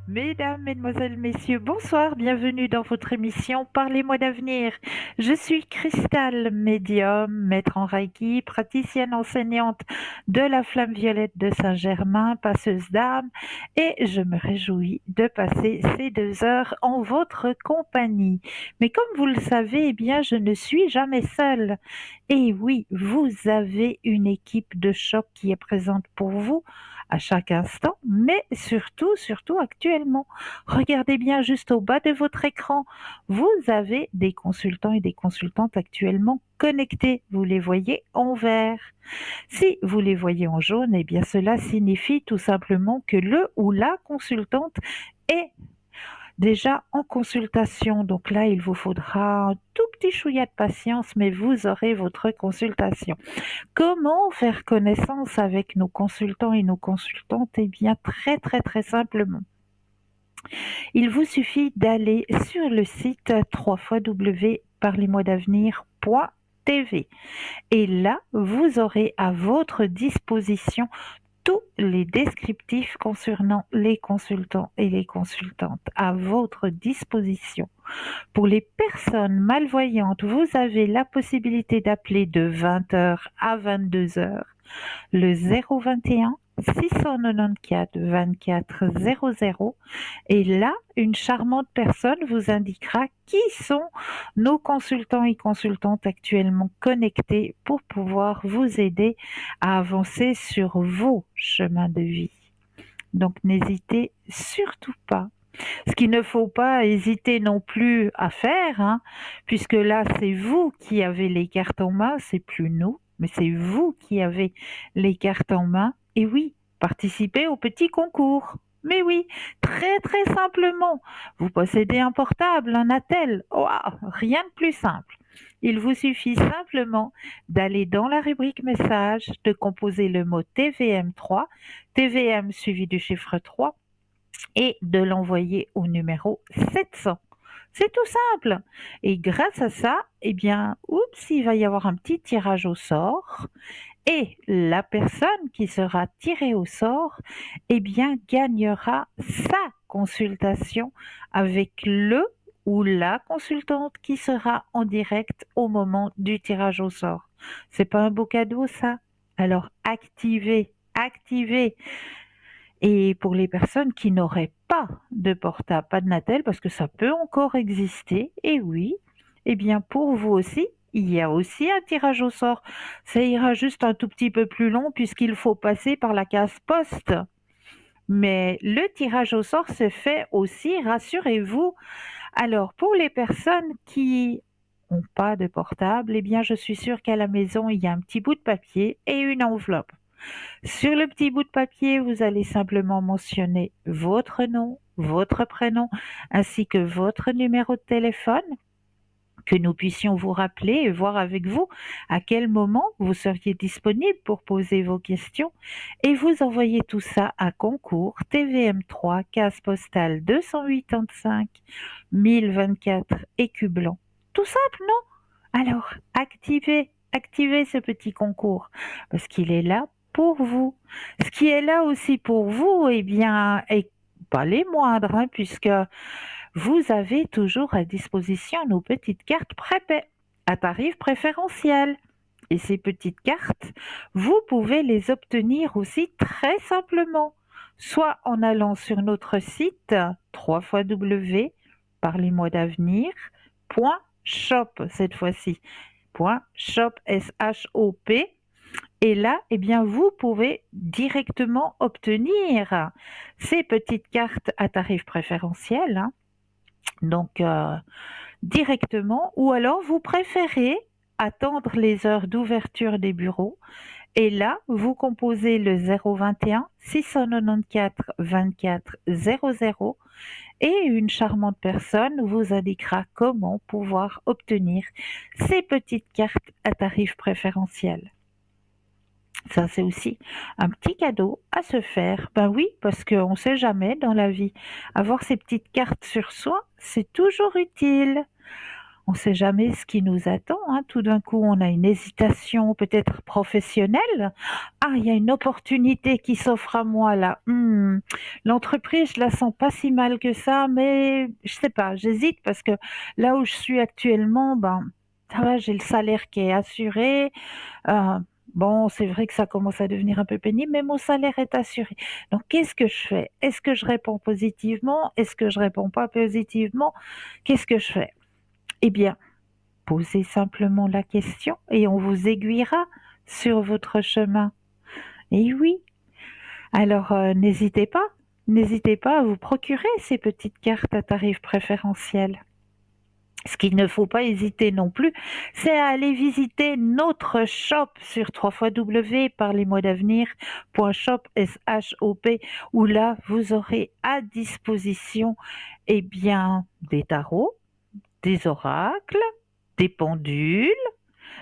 Mesdames, Mesdemoiselles, Messieurs, bonsoir, bienvenue dans votre émission Parlez-moi d'avenir. Je suis Cristal, médium, maître en Reiki, praticienne enseignante de la Flamme Violette de Saint-Germain, passeuse d'âme, et je me réjouis de passer ces 2 heures en votre compagnie. Mais comme vous le savez, eh bien, je ne suis jamais seule. Et oui, vous avez une équipe de choc qui est présente pour vous à chaque instant, mais surtout actuellement. Regardez bien juste au bas de votre écran. Vous avez des consultants et des consultantes actuellement connectés. Vous les voyez en vert. Si vous les voyez en jaune, eh bien cela signifie tout simplement que le ou la consultante est déjà en consultation. Donc là, il vous faudra un tout petit chouïa de patience, mais vous aurez votre consultation. Comment faire connaissance avec nos consultants et nos consultantes? Eh bien, très simplement. Il vous suffit d'aller sur le site www.parlez-moi-d'avenir.tv et là, vous aurez à votre disposition tous les descriptifs concernant les consultants et les consultantes à votre disposition. Pour les personnes malvoyantes, vous avez la possibilité d'appeler de 20 heures à 22 heures le 021 694 24 00 et là, une charmante personne vous indiquera qui sont nos consultants et consultantes actuellement connectés pour pouvoir vous aider à avancer sur vos chemins de vie. Donc n'hésitez surtout pas. Ce qu'il ne faut pas hésiter non plus à faire, hein, puisque là, c'est vous qui avez les cartes en main, c'est plus nous, mais c'est vous qui avez les cartes en main. Et oui, participez au petit concours. Mais oui, très simplement. Vous possédez un portable, un attel. Waouh, rien de plus simple. Il vous suffit simplement d'aller dans la rubrique message, de composer le mot TVM3, TVM suivi du chiffre 3 et de l'envoyer au numéro 700. C'est tout simple. Et grâce à ça, eh bien, oups, il va y avoir un petit tirage au sort. Et la personne qui sera tirée au sort, eh bien, gagnera sa consultation avec le ou la consultante qui sera en direct au moment du tirage au sort. C'est pas un beau cadeau, ça? Alors, activez. Et pour les personnes qui n'auraient pas de portable, pas de Natel, parce que ça peut encore exister, et oui, eh bien pour vous aussi, il y a aussi un tirage au sort. Ça ira juste un tout petit peu plus long puisqu'il faut passer par la case poste. Mais le tirage au sort se fait aussi, rassurez-vous. Alors pour les personnes qui n'ont pas de portable, eh bien je suis sûre qu'à la maison, il y a un petit bout de papier et une enveloppe. Sur le petit bout de papier, vous allez simplement mentionner votre nom, votre prénom, ainsi que votre numéro de téléphone, que nous puissions vous rappeler et voir avec vous à quel moment vous seriez disponible pour poser vos questions. Et vous envoyez tout ça à concours TVM3, case postale 285 1024 écu blanc. Tout simple, non? Alors, activez ce petit concours parce qu'il est là pour vous. Ce qui est là aussi pour vous, eh bien, est pas les moindres, hein, puisque vous avez toujours à disposition nos petites cartes prépaies à tarif préférentiel. Et ces petites cartes, vous pouvez les obtenir aussi très simplement, soit en allant sur notre site www.parlez-moi-d'avenir.shop cette fois-ci, .shop, S-H-O-P. Et là, eh bien, vous pouvez directement obtenir ces petites cartes à tarif préférentiel, hein, donc directement, ou alors vous préférez attendre les heures d'ouverture des bureaux et là, vous composez le 021 694 24 00 et une charmante personne vous indiquera comment pouvoir obtenir ces petites cartes à tarif préférentiel. Ça, c'est aussi un petit cadeau à se faire. Ben oui, parce qu'on ne sait jamais dans la vie. Avoir ces petites cartes sur soi, c'est toujours utile. On ne sait jamais ce qui nous attend, hein. Tout d'un coup, on a une hésitation peut-être professionnelle. Ah, il y a une opportunité qui s'offre à moi là. L'entreprise, je la sens pas si mal que ça, mais je sais pas, j'hésite parce que là où je suis actuellement, ben, ça va, j'ai le salaire qui est assuré. Euh, bon, c'est vrai que ça commence à devenir un peu pénible, mais mon salaire est assuré. Donc, qu'est-ce que je fais? Est-ce que je réponds positivement? Est-ce que je réponds pas positivement? Qu'est-ce que je fais? Eh bien, posez simplement la question et on vous aiguillera sur votre chemin. Et oui, alors n'hésitez pas à vous procurer ces petites cartes à tarif préférentiel. Ce qu'il ne faut pas hésiter non plus, c'est à aller visiter notre shop sur www.parlez-moi-d'avenir.shop, S-H-O-P, où là, vous aurez à disposition, eh bien, des tarots, des oracles, des pendules,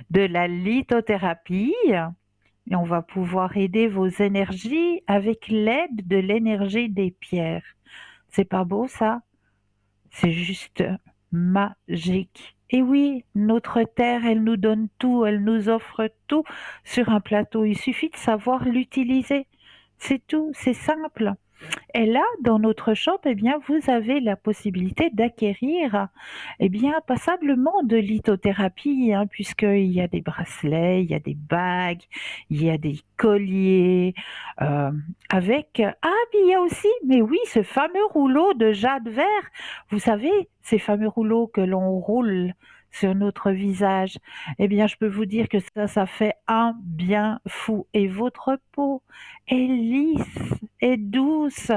de la lithothérapie, et on va pouvoir aider vos énergies avec l'aide de l'énergie des pierres. C'est pas beau ça? C'est juste magique. Et oui, notre terre, elle nous donne tout, elle nous offre tout sur un plateau. Il suffit de savoir l'utiliser. C'est tout, c'est simple. Et là, dans notre shop, eh bien, vous avez la possibilité d'acquérir, eh bien, passablement de lithothérapie, hein, puisqu'il y a des bracelets, il y a des bagues, il y a des colliers, euh, puis il y a aussi, mais oui, ce fameux rouleau de jade vert. Vous savez, ces fameux rouleaux que l'on roule sur notre visage. Eh bien, je peux vous dire que ça fait un bien fou. Et votre peau est lisse et douce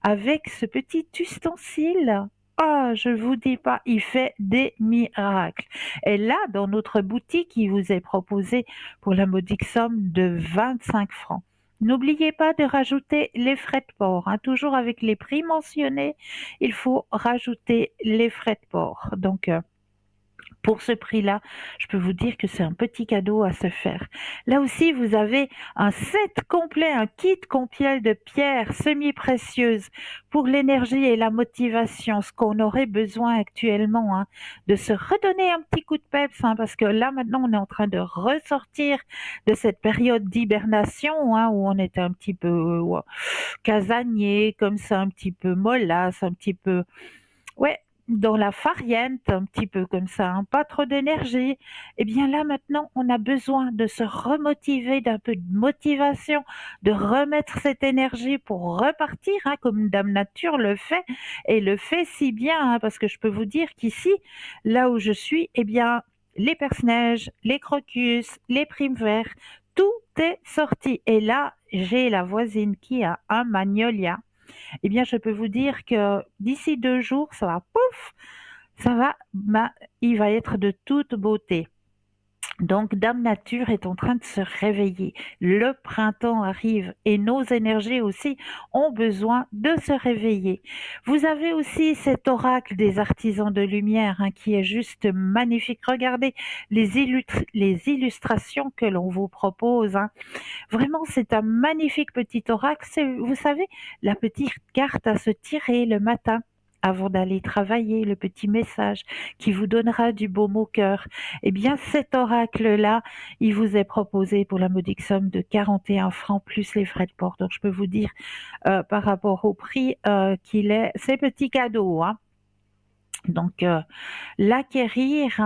avec ce petit ustensile. Ah, je vous dis pas, il fait des miracles. Et là, dans notre boutique, il vous est proposé pour la modique somme de 25 francs. N'oubliez pas de rajouter les frais de port, hein. Toujours avec les prix mentionnés, il faut rajouter les frais de port. Donc, pour ce prix-là, je peux vous dire que c'est un petit cadeau à se faire. Là aussi, vous avez un set complet, un kit complet de pierres semi-précieuses pour l'énergie et la motivation, ce qu'on aurait besoin actuellement, hein, de se redonner un petit coup de peps, hein, parce que là maintenant, on est en train de ressortir de cette période d'hibernation, hein, où on était un petit peu casanier, comme ça, un petit peu mollasse, un petit peu, ouais, dans la farniente, un petit peu comme ça, hein, pas trop d'énergie. Eh bien là maintenant, on a besoin de se remotiver, d'un peu de motivation, de remettre cette énergie pour repartir, hein, comme Dame Nature le fait, et le fait si bien, hein, parce que je peux vous dire qu'ici, là où je suis, eh bien, les perce-neige, les crocus, les primes verts, tout est sorti. Et là, j'ai la voisine qui a un magnolia. Eh bien, je peux vous dire que d'ici 2 jours, ça va, pouf, ça va, il va être de toute beauté. Donc, Dame Nature est en train de se réveiller. Le printemps arrive et nos énergies aussi ont besoin de se réveiller. Vous avez aussi cet oracle des artisans de lumière, hein, qui est juste magnifique. Regardez les illustrations que l'on vous propose, hein. Vraiment, c'est un magnifique petit oracle. C'est, vous savez, la petite carte à se tirer le matin avant d'aller travailler, le petit message qui vous donnera du baume au cœur. Eh bien, cet oracle-là, il vous est proposé pour la modique somme de 41 francs plus les frais de port. Donc, je peux vous dire, par rapport au prix qu'il est, c'est petit cadeau, hein. Donc, l'acquérir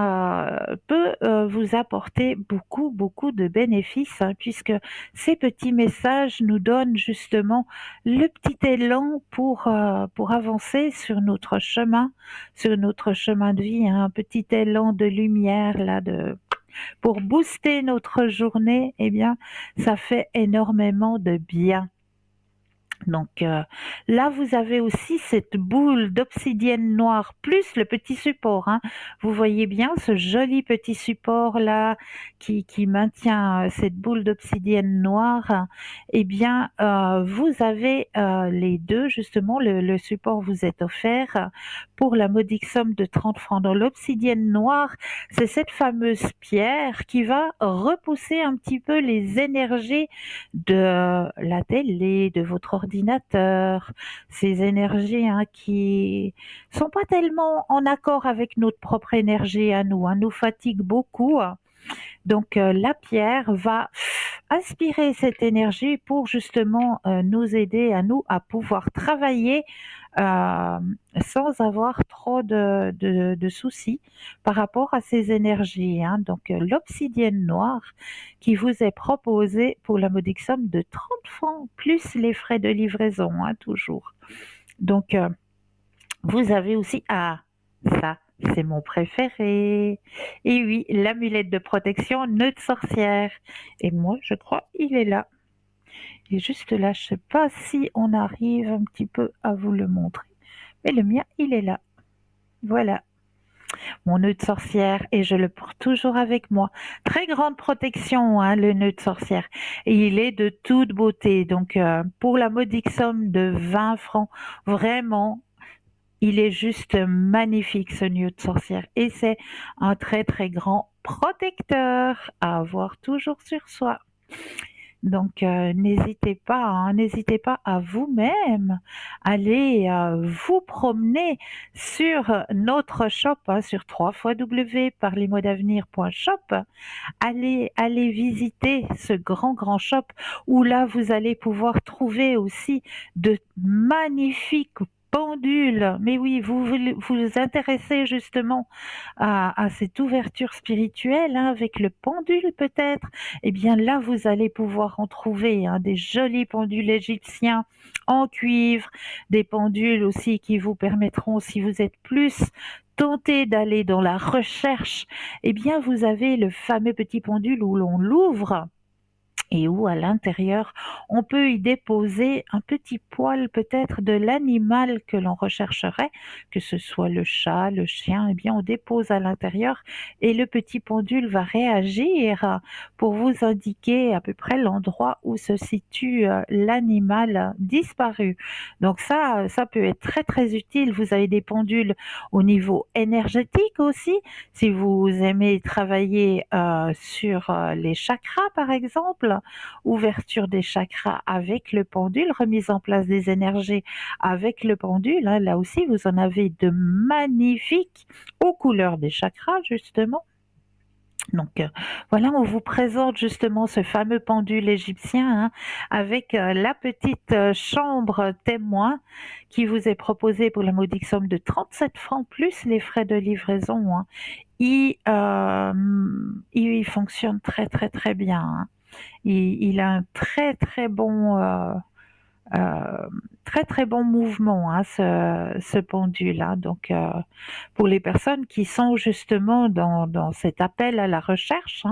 peut vous apporter beaucoup, beaucoup de bénéfices, hein, puisque ces petits messages nous donnent justement le petit élan pour avancer sur notre chemin de vie, hein, un petit élan de lumière là, pour booster notre journée. Eh bien, ça fait énormément de bien. Donc là, vous avez aussi cette boule d'obsidienne noire plus le petit support, hein. Vous voyez bien ce joli petit support là qui maintient cette boule d'obsidienne noire. Eh bien, vous avez les deux justement. Le support vous est offert pour la modique somme de 30 francs. Dans l'obsidienne noire, c'est cette fameuse pierre qui va repousser un petit peu les énergies de la télé, de votre ordinateur, ordinateur, ces énergies qui sont pas tellement en accord avec notre propre énergie à nous, nous fatigue beaucoup. Donc la pierre va aspirer cette énergie pour justement nous aider à nous à pouvoir travailler euh, sans avoir trop de soucis par rapport à ces énergies. Donc l'obsidienne noire qui vous est proposée pour la modique somme de 30 francs plus les frais de livraison, toujours. Donc vous avez aussi, ça, c'est mon préféré. Et oui, l'amulette de protection nœud de sorcière. Et moi, je crois, il est là. Et juste là, je sais pas si on arrive un petit peu à vous le montrer. Mais le mien, il est là. Voilà, mon nœud de sorcière. Et je le porte toujours avec moi. Très grande protection, le nœud de sorcière. Et il est de toute beauté. Donc, pour la modique somme de 20 francs, vraiment, il est juste magnifique ce nœud de sorcière et c'est un très très grand protecteur à avoir toujours sur soi. Donc n'hésitez pas à vous-même aller vous promener sur notre shop, sur www.parlezmoi-d'avenir.shop. Allez visiter ce grand shop où là vous allez pouvoir trouver aussi de magnifiques pendules. Mais oui, vous intéressez justement à cette ouverture spirituelle, avec le pendule peut-être. Eh bien là, vous allez pouvoir en trouver des jolis pendules égyptiens en cuivre, des pendules aussi qui vous permettront, si vous êtes plus tenté d'aller dans la recherche, eh bien vous avez le fameux petit pendule où l'on l'ouvre et où à l'intérieur on peut y déposer un petit poil peut-être de l'animal que l'on rechercherait, que ce soit le chat, le chien. Eh bien on dépose à l'intérieur et le petit pendule va réagir pour vous indiquer à peu près l'endroit où se situe l'animal disparu. Donc ça peut être très très utile. Vous avez des pendules au niveau énergétique aussi, si vous aimez travailler sur les chakras par exemple, ouverture des chakras avec le pendule, remise en place des énergies avec le pendule. Là aussi, vous en avez de magnifiques aux couleurs des chakras, justement. Donc voilà, on vous présente justement ce fameux pendule égyptien avec la petite chambre témoin qui vous est proposée pour la modique somme de 37 francs plus les frais de livraison. Il fonctionne très très très bien. Il a un très très bon très très bon mouvement, ce pendule. Donc pour les personnes qui sont justement dans cet appel à la recherche,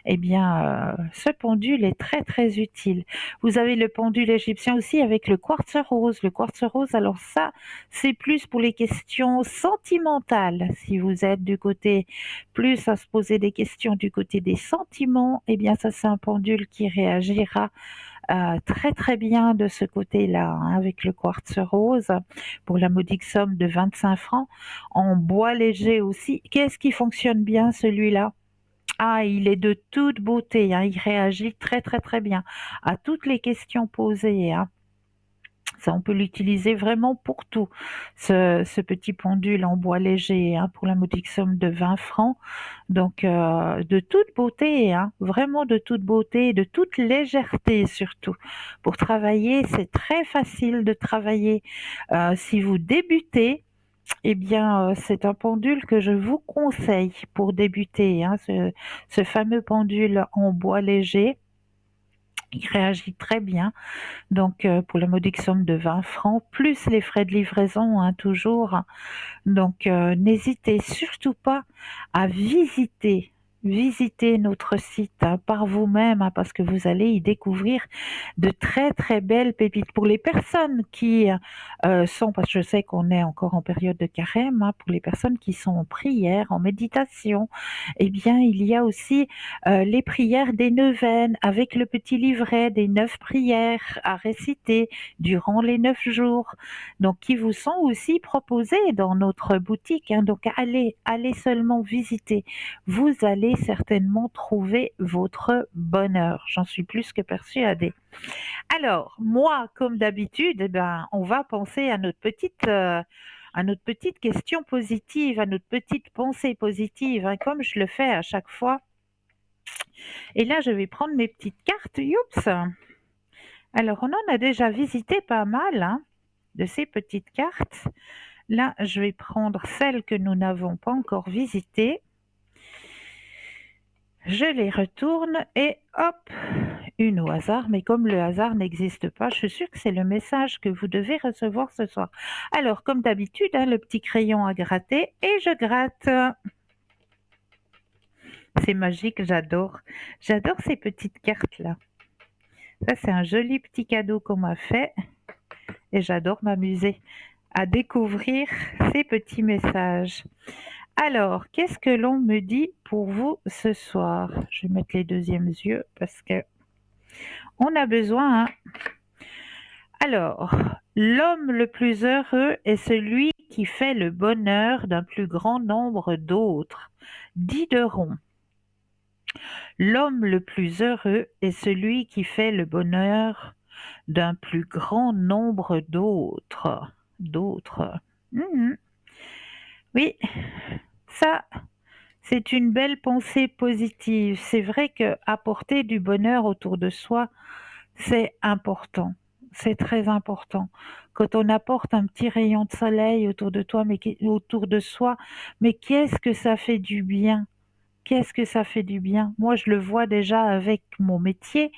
eh bien ce pendule est très très utile. Vous avez le pendule égyptien aussi avec le quartz rose. Le quartz rose, alors ça c'est plus pour les questions sentimentales. Si vous êtes du côté plus à se poser des questions du côté des sentiments, eh bien ça c'est un pendule qui réagira très très bien de ce côté-là, avec le quartz rose pour la modique somme de 25 francs, en bois léger aussi. Qu'est-ce qui fonctionne bien celui-là? Il est de toute beauté, il réagit très très très bien à toutes les questions posées. Ça, on peut l'utiliser vraiment pour tout. Ce petit pendule en bois léger, pour la modique somme de 20 francs. Donc, de toute beauté, vraiment de toute beauté, de toute légèreté surtout. Pour travailler, c'est très facile de travailler. Si vous débutez, eh bien, c'est un pendule que je vous conseille pour débuter. Ce fameux pendule en bois léger, il réagit très bien. Donc, pour la modique somme de 20 francs, plus les frais de livraison, toujours. Donc, n'hésitez surtout pas à visiter notre site par vous-même, parce que vous allez y découvrir de très très belles pépites. Pour les personnes qui sont, parce que je sais qu'on est encore en période de carême, pour les personnes qui sont en prière, en méditation, eh bien il y a aussi les prières des neuvaines avec le petit livret des 9 prières à réciter durant les 9 jours, donc qui vous sont aussi proposées dans notre boutique. Donc allez seulement visiter, vous allez allez certainement trouver votre bonheur. J'en suis plus que persuadée. Alors, moi, comme d'habitude, eh ben, on va penser à notre petite question positive, à notre petite pensée positive, hein, comme je le fais à chaque fois. Et là, je vais prendre mes petites cartes. Youps! Alors, on en a déjà visité pas mal, hein, de ces petites cartes. Là, je vais prendre celles que nous n'avons pas encore visitées. Je les retourne et hop, une au hasard, mais comme le hasard n'existe pas, je suis sûre que c'est le message que vous devez recevoir ce soir. Alors, comme d'habitude, hein, le petit crayon à gratter et je gratte. C'est magique, j'adore. J'adore ces petites cartes-là. Ça, c'est un joli petit cadeau qu'on m'a fait et j'adore m'amuser à découvrir ces petits messages. Alors, qu'est-ce que l'on me dit pour vous ce soir? Je vais mettre les deuxièmes yeux parce que on a besoin, hein. Alors, l'homme le plus heureux est celui qui fait le bonheur d'un plus grand nombre d'autres. Diderot. L'homme le plus heureux est celui qui fait le bonheur d'un plus grand nombre d'autres. D'autres. Mhm. Oui, ça, c'est une belle pensée positive. C'est vrai que apporter du bonheur autour de soi, c'est important. C'est très important. Quand on apporte un petit rayon de soleil autour de toi, autour de soi, mais qu'est-ce que ça fait du bien? Qu'est-ce que ça fait du bien? Moi, je le vois déjà avec mon métier,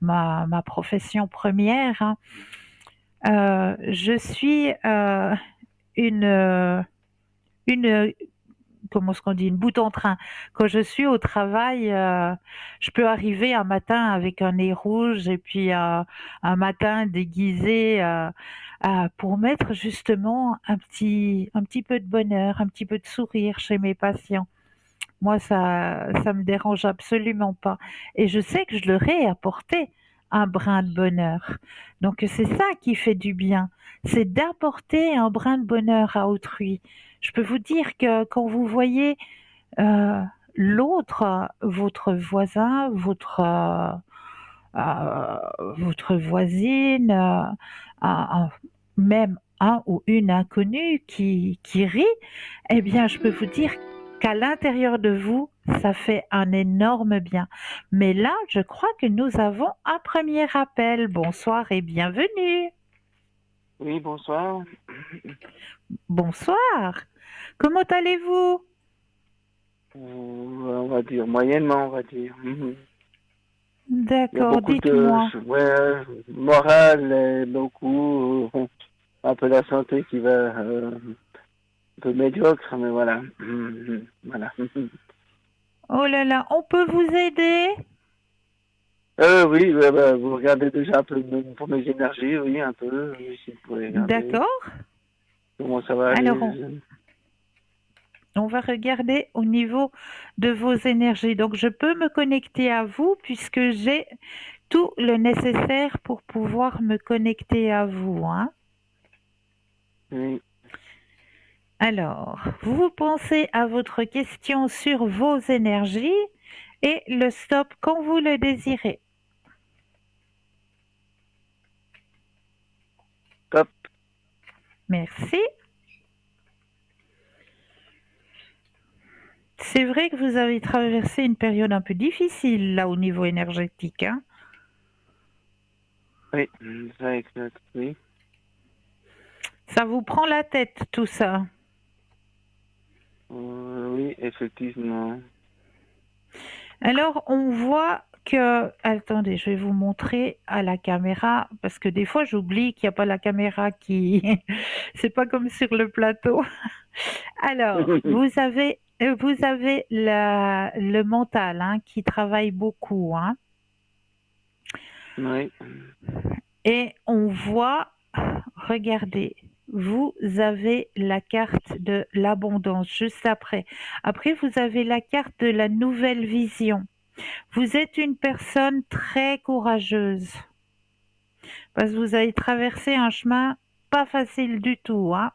ma profession première, hein. Je suis une, une comment est-ce qu'on dit, une boute en train. Quand je suis au travail, je peux arriver un matin avec un nez rouge et puis un matin déguisé pour mettre justement un petit peu de bonheur, un petit peu de sourire chez mes patients. Moi, ça me dérange absolument pas. Et je sais que je leur ai apporté un brin de bonheur. Donc c'est ça qui fait du bien, c'est d'apporter un brin de bonheur à autrui. Je peux vous dire que quand vous voyez euh, l'autre, votre voisin, votre voisine, même un ou une inconnue qui rit, eh bien, je peux vous dire qu'à l'intérieur de vous, ça fait un énorme bien. Mais là, je crois que nous avons un premier appel. Bonsoir et bienvenue. Oui, bonsoir. Bonsoir. Comment allez-vous? On va dire moyennement, on va dire. Mhm. Il y a D'accord, beaucoup de dites-moi. ouais, morale et beaucoup un peu la santé qui va un peu médiocre, mais voilà. Mhm. Voilà. Oh là là, on peut vous aider? Oui, bah, vous regardez déjà un peu pour mes énergies, oui, un peu. Oui, si vous pouvez regarder D'accord. comment ça va Alors, aller. on va regarder au niveau de vos énergies. Donc, je peux me connecter à vous puisque j'ai tout le nécessaire pour pouvoir me connecter à vous, hein. Oui, Alors, vous pensez à votre question sur vos énergies et le stop quand vous le désirez. top. Merci. C'est vrai que vous avez traversé une période un peu difficile là au niveau énergétique, hein. Oui, ça exact, oui. Ça vous prend la tête tout ça. Oui, effectivement. Alors, on voit que... Attendez, je vais vous montrer à la caméra, parce que des fois, j'oublie qu'il n'y a pas la caméra qui... C'est pas comme sur le plateau. Alors, vous avez le mental, hein, qui travaille beaucoup, hein, Oui. et on voit, regardez, vous avez la carte de l'abondance juste après. Après, vous avez la carte de la nouvelle vision. Vous êtes une personne très courageuse parce que vous avez traversé un chemin pas facile du tout, hein.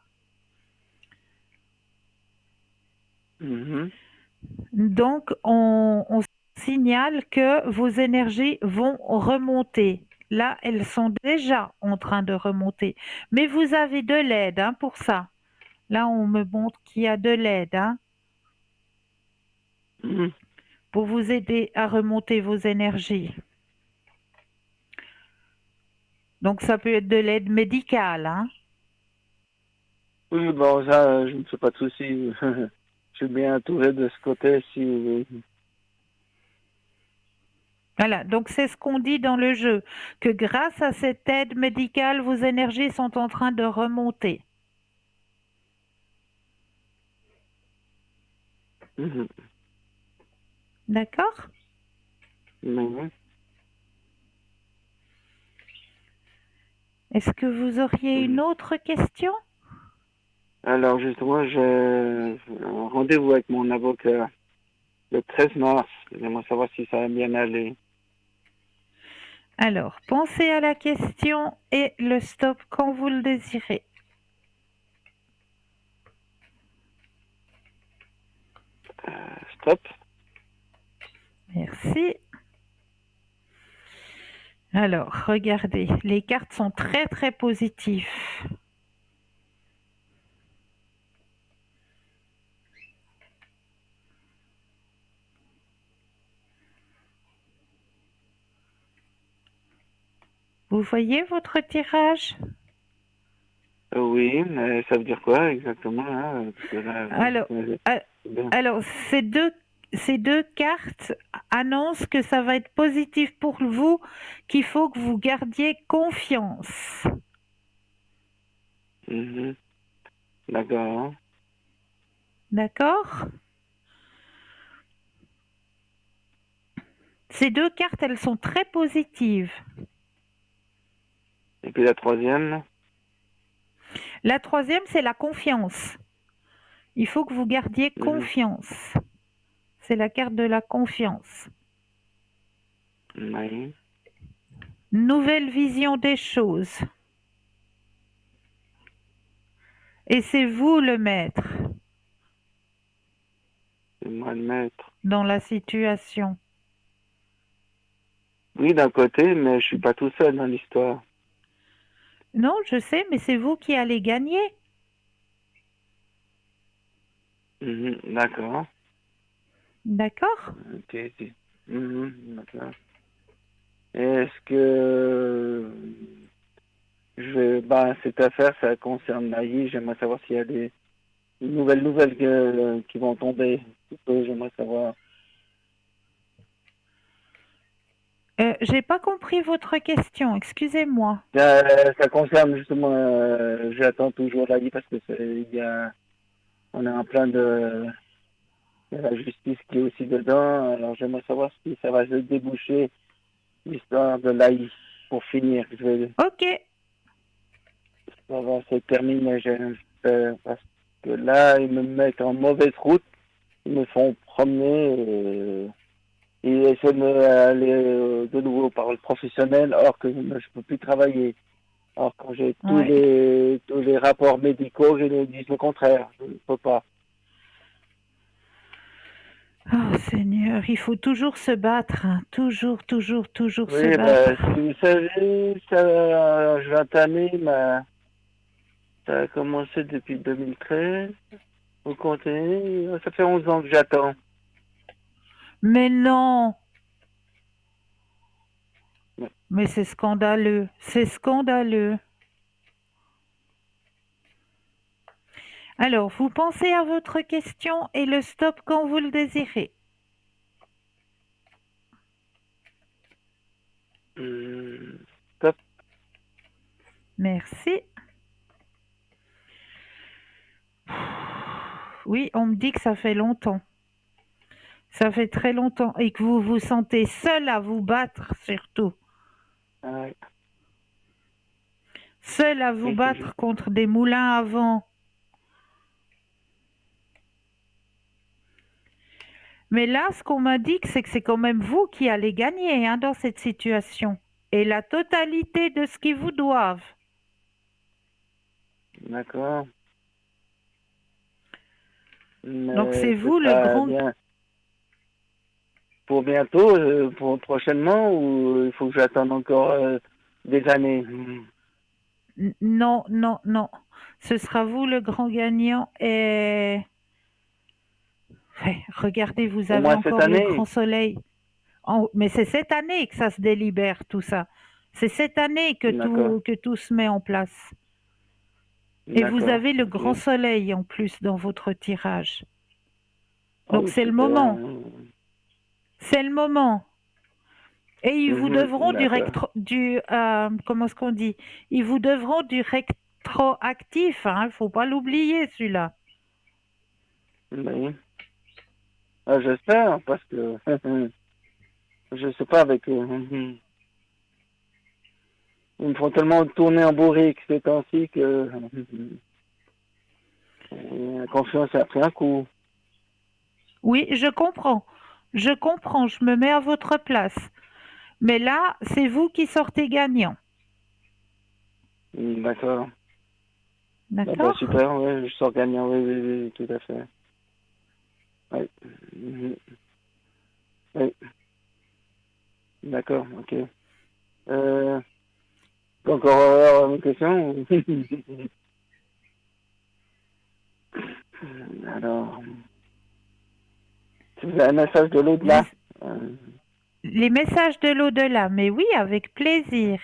Mhm. Donc, on signale que vos énergies vont remonter. Là, elles sont déjà en train de remonter. Mais vous avez de l'aide hein, pour ça. Là, on me montre qu'il y a de l'aide hein, Mhm. pour vous aider à remonter vos énergies. Donc, ça peut être de l'aide médicale. Hein. Oui, bon, ça, je ne me fais pas de soucis. Je suis bien entouré de ce côté-ci. Voilà, donc c'est ce qu'on dit dans le jeu, que grâce à cette aide médicale, vos énergies sont en train de remonter. Mhm. D'accord? Mhm. Est-ce que vous auriez une Mhm. autre question? Alors, justement, j'ai un rendez-vous avec mon avocat le 13 mars. J'aimerais savoir si ça va bien aller. Alors, pensez à la question et le stop quand vous le désirez. Stop. Merci. Alors, regardez, les cartes sont très très positives. Vous voyez votre tirage? Oui, mais ça veut dire quoi exactement hein, parce que là, Alors, a- c'est bien. alors ces deux cartes annoncent que ça va être positif pour vous, qu'il faut que vous gardiez confiance. Mhm. D'accord. D'accord? Ces deux cartes, elles sont très positives. Et puis la troisième. La troisième, c'est la confiance. Il faut que vous gardiez Mhm. confiance. C'est la carte de la confiance. Oui. Nouvelle vision des choses. Et c'est vous le maître C'est moi le maître. dans la situation. Oui, d'un côté, mais je suis pas tout seul dans l'histoire. Non, je sais, mais c'est vous qui allez gagner. Mhm. D'accord. D'accord? Ok, ok. D'accord. Est-ce que cette affaire, ça concerne Naïe. J'aimerais savoir s'il y a des nouvelles qui vont tomber. J'aimerais savoir. J'ai pas compris votre question, excusez-moi. Ça concerne justement, j'attends toujours Naïe parce que on est en plein de la justice qui est aussi dedans. Alors j'aimerais savoir si ça va se déboucher l'histoire de Naïe pour finir. Ok, Ça va se terminer, j'espère, parce que là, ils me mettent en mauvaise route. Ils me font promener et essaient de me aller de nouveau par le professionnel, or que je ne peux plus travailler. Alors quand j'ai ouais. tous les rapports médicaux, je me dis le contraire, je ne peux pas. Oh Seigneur, il faut toujours se battre, hein. Toujours, toujours, toujours se Oui, battre. si vous savez, ça, je vais entamer ça a commencé depuis 2013. Vous comptez, ça fait 11 ans que j'attends. Mais non, mais c'est scandaleux, c'est scandaleux. Alors, vous pensez à votre question et le stop quand vous le désirez. Hum, Stop. Merci. Oui, on me dit que ça fait longtemps. Ça fait très longtemps et que vous vous sentez seul à vous battre surtout. Ah, Seul à vous oui, c'est battre juste. contre des moulins à vent. Mais là, ce qu'on m'indique, c'est que c'est quand même vous qui allez gagner hein, dans cette situation. Et la totalité de ce qu'ils vous doivent. D'accord. Donc Mais c'est c'est vous le pas grand... bien. pour bientôt, pour prochainement, ou il faut que j'attende encore des années? Non, non, non. Ce sera vous le grand gagnant et ouais, regardez, vous Au avez moins cette encore le grand année? soleil. Mais c'est cette année que ça se délibère, tout ça. C'est cette année D'accord, que tout se met en place. Et vous d'accord, avez le ok. grand soleil en plus dans votre tirage. Ah Donc oui, c'est le super. moment. C'est le moment. Et ils vous devront D'accord. comment est-ce qu'on dit? Ils vous devront du rétroactif, hein, faut pas l'oublier celui-là. Oui. Ah, j'espère, parce que je sais pas avec eux. Ils me font tellement tourner en bourrique ces temps-ci que la confiance a pris un coup. Oui, je comprends. Je comprends, je me mets à votre place. Mais là, c'est vous qui sortez gagnant. D'accord. Ah bah D'accord? super, ouais, je sors gagnant, oui, oui, oui, tout à fait. Oui. Oui, d'accord, ok. Euh, encore une question? Alors, si vous avez un message de Vous, l'au-delà. Euh, les messages de l'au-delà, mais oui, avec plaisir.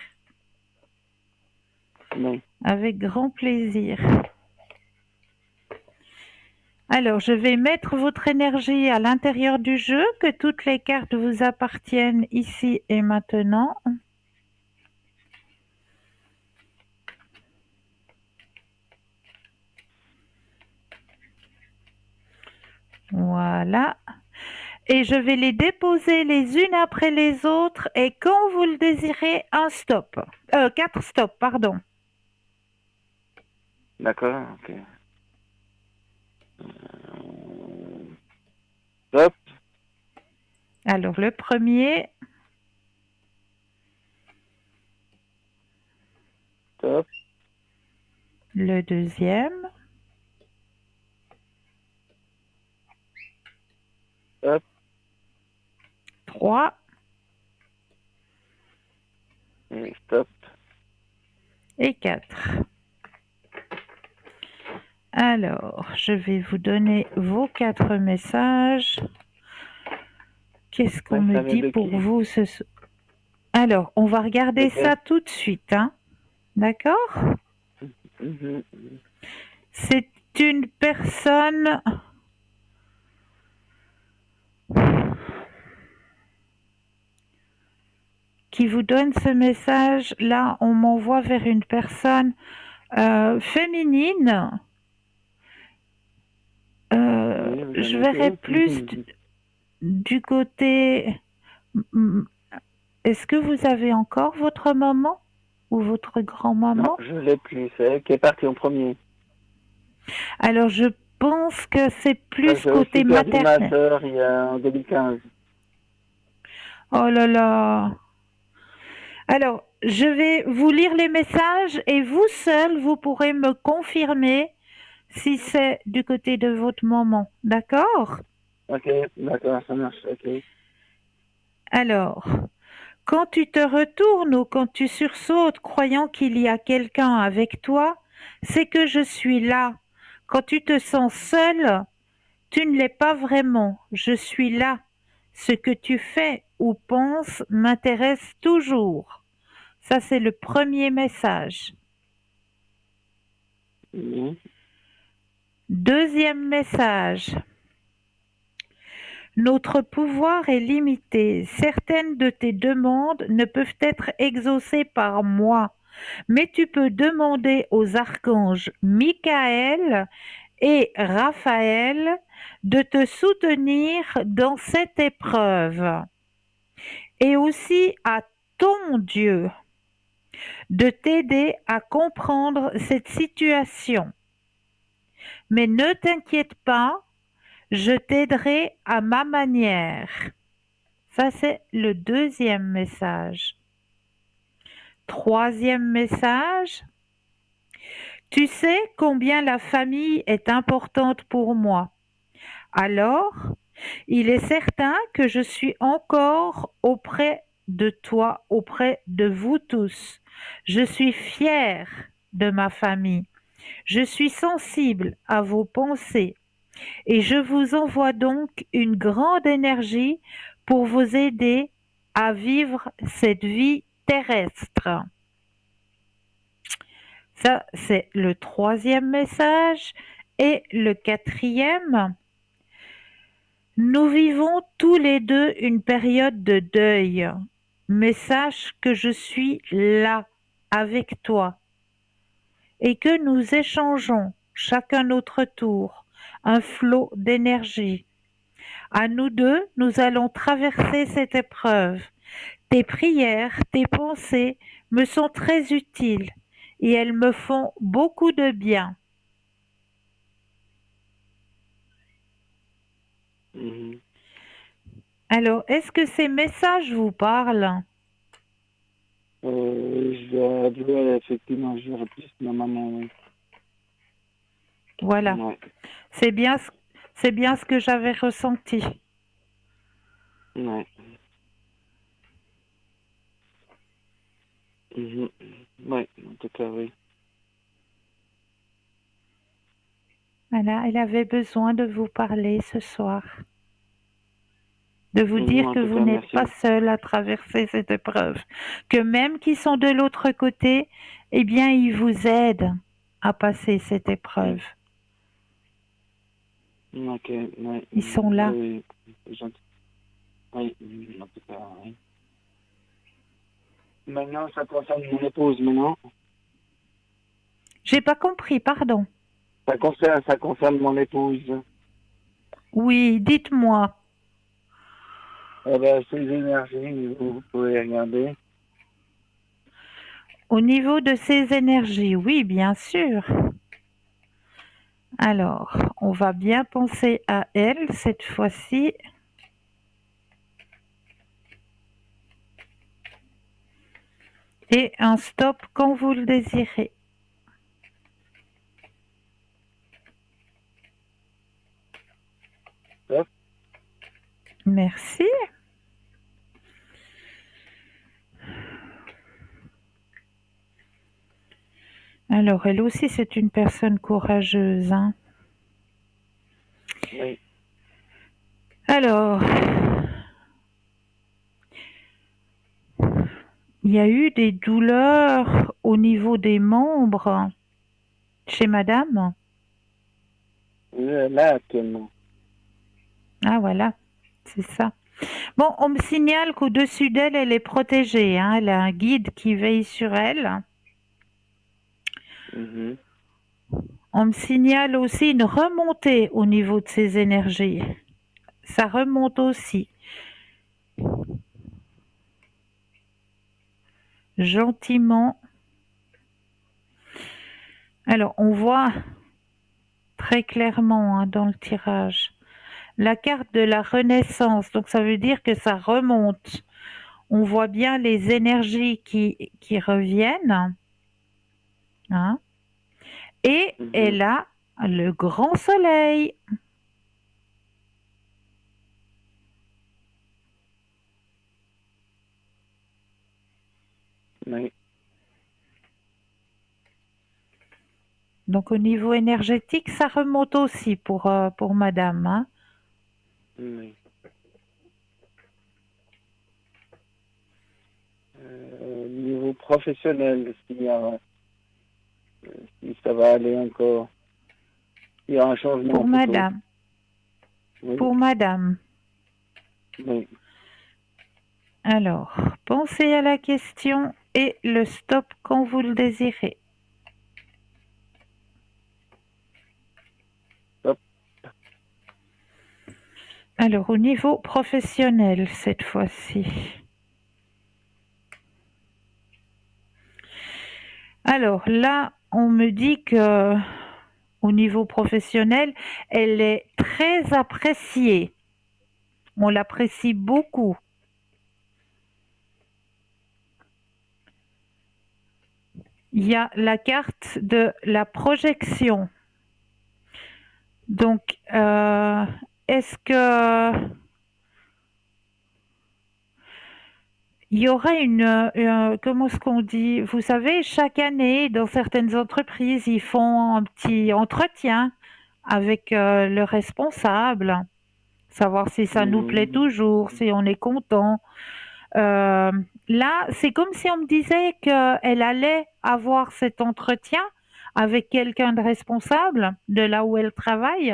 non. Avec grand plaisir. Alors, je vais mettre votre énergie à l'intérieur du jeu, que toutes les cartes vous appartiennent ici et maintenant. Voilà. Et je vais les déposer les unes après les autres et quand vous le désirez, un stop. Quatre stops, pardon. D'accord, ok. Top, Alors, le premier, top, le deuxième, top, 3 et stop. et 4. Alors, je vais vous donner vos 4 messages. Qu'est-ce qu'on Ouais, me ça vient dit de pour qui? vous Alors, on va regarder Lequel? ça tout de suite, hein. D'accord? Mhm. C'est une personne qui vous donne ce message. Là, on m'envoie vers une personne féminine. Oui, vous Je en verrais été? plus du côté. mm, Est-ce que vous avez encore votre maman ou votre Non, grand-maman? je l'ai plus. C'est elle qui est partie en premier. Alors, je pense que c'est plus J'ai aussi côté perdu ma maternel. sœur en 2015. Oh là là. Alors, je vais vous lire les messages et vous seul, vous pourrez me confirmer si c'est du côté de votre maman. D'accord? Ok, d'accord, ça marche, ok. Alors, quand tu te retournes ou quand tu sursautes croyant qu'il y a quelqu'un avec toi, c'est que je suis là. Quand tu te sens seul, tu ne l'es pas vraiment. Je suis là. Ce que tu fais ou penses m'intéresse toujours. Ça, c'est le premier message. Mhm. Deuxième message. Notre pouvoir est limité. Certaines de tes demandes ne peuvent être exaucées par moi, mais tu peux demander aux archanges Michael et Raphaël de te soutenir dans cette épreuve et aussi à ton Dieu de t'aider à comprendre cette situation. Mais ne t'inquiète pas, je t'aiderai à ma manière. Ça, c'est le deuxième message. Troisième message. Tu sais combien la famille est importante pour moi. Alors, Il est certain que je suis encore auprès de toi, auprès de vous tous. Je suis fière de ma famille. Je suis sensible à vos pensées et je vous envoie donc une grande énergie pour vous aider à vivre cette vie terrestre. Ça, c'est le troisième message. Et le quatrième, nous vivons tous les deux une période de deuil, mais sache que je suis là avec toi et que nous échangeons chacun notre tour un flot d'énergie. À nous deux, nous allons traverser cette épreuve. Tes prières, tes pensées me sont très utiles et elles me font beaucoup de bien. Mhm. Alors, est-ce que ces messages vous parlent? Je dois effectivement, je dirais plus ma maman, oui. Voilà, Ouais, c'est bien, c'est bien ce que j'avais ressenti. ouais. Mhm. Ouais, en tout cas, oui. Voilà, elle avait besoin de vous parler ce soir, de vous dire En que tout vous cas, n'êtes pas merci. seul à traverser cette épreuve, que même qui sont de l'autre côté, eh bien, ils vous aident à passer cette Mm. épreuve. Ok, ouais, Ils sont là. oui, c'est gentil. Oui, en tout cas, oui. Maintenant, ça concerne mon épouse, maintenant. J'ai pas compris, pardon. Ça concerne mon épouse. Oui, dites-moi. Eh ben, ces énergies, vous pouvez regarder. Au niveau de ces énergies, oui, bien sûr. Alors, on va bien penser à elle cette fois-ci. Et un stop quand vous le désirez. Hop. Merci. Alors, elle aussi, c'est une personne courageuse, hein. Oui. Alors, il y a eu des douleurs au niveau des membres chez madame. Là, actuellement. Ah, voilà, c'est ça. Bon, on me signale qu'au-dessus d'elle, elle est protégée, hein. Elle a un guide qui veille sur elle. Mhm. On me signale aussi une remontée au niveau de ses énergies. Ça remonte aussi, gentiment. Alors, on voit très clairement, hein, dans le tirage la carte de la renaissance. Donc, ça veut dire que ça remonte. On voit bien les énergies qui reviennent, hein. Et Mhm. elle a le grand soleil. Oui. Donc, au niveau énergétique, ça remonte aussi pour madame, hein. Oui. Niveau professionnel, si ça va aller encore, il y a un changement Pour plutôt. madame. Oui, Pour madame. oui. Alors, pensez à la question et le stop quand vous le désirez. Hop. Alors, au niveau professionnel, cette fois-ci. Alors là, on me dit que au niveau professionnel, elle est très appréciée. On l'apprécie beaucoup. Il y a la carte de la projection. Donc, est-ce que il y aurait comment est-ce qu'on dit? Vous savez, chaque année, dans certaines entreprises, ils font un petit entretien avec le responsable, savoir si ça nous plaît Hmm. toujours, si on est content. Euh, Là, c'est comme si on me disait qu'elle allait avoir cet entretien avec quelqu'un de responsable de là où elle travaille.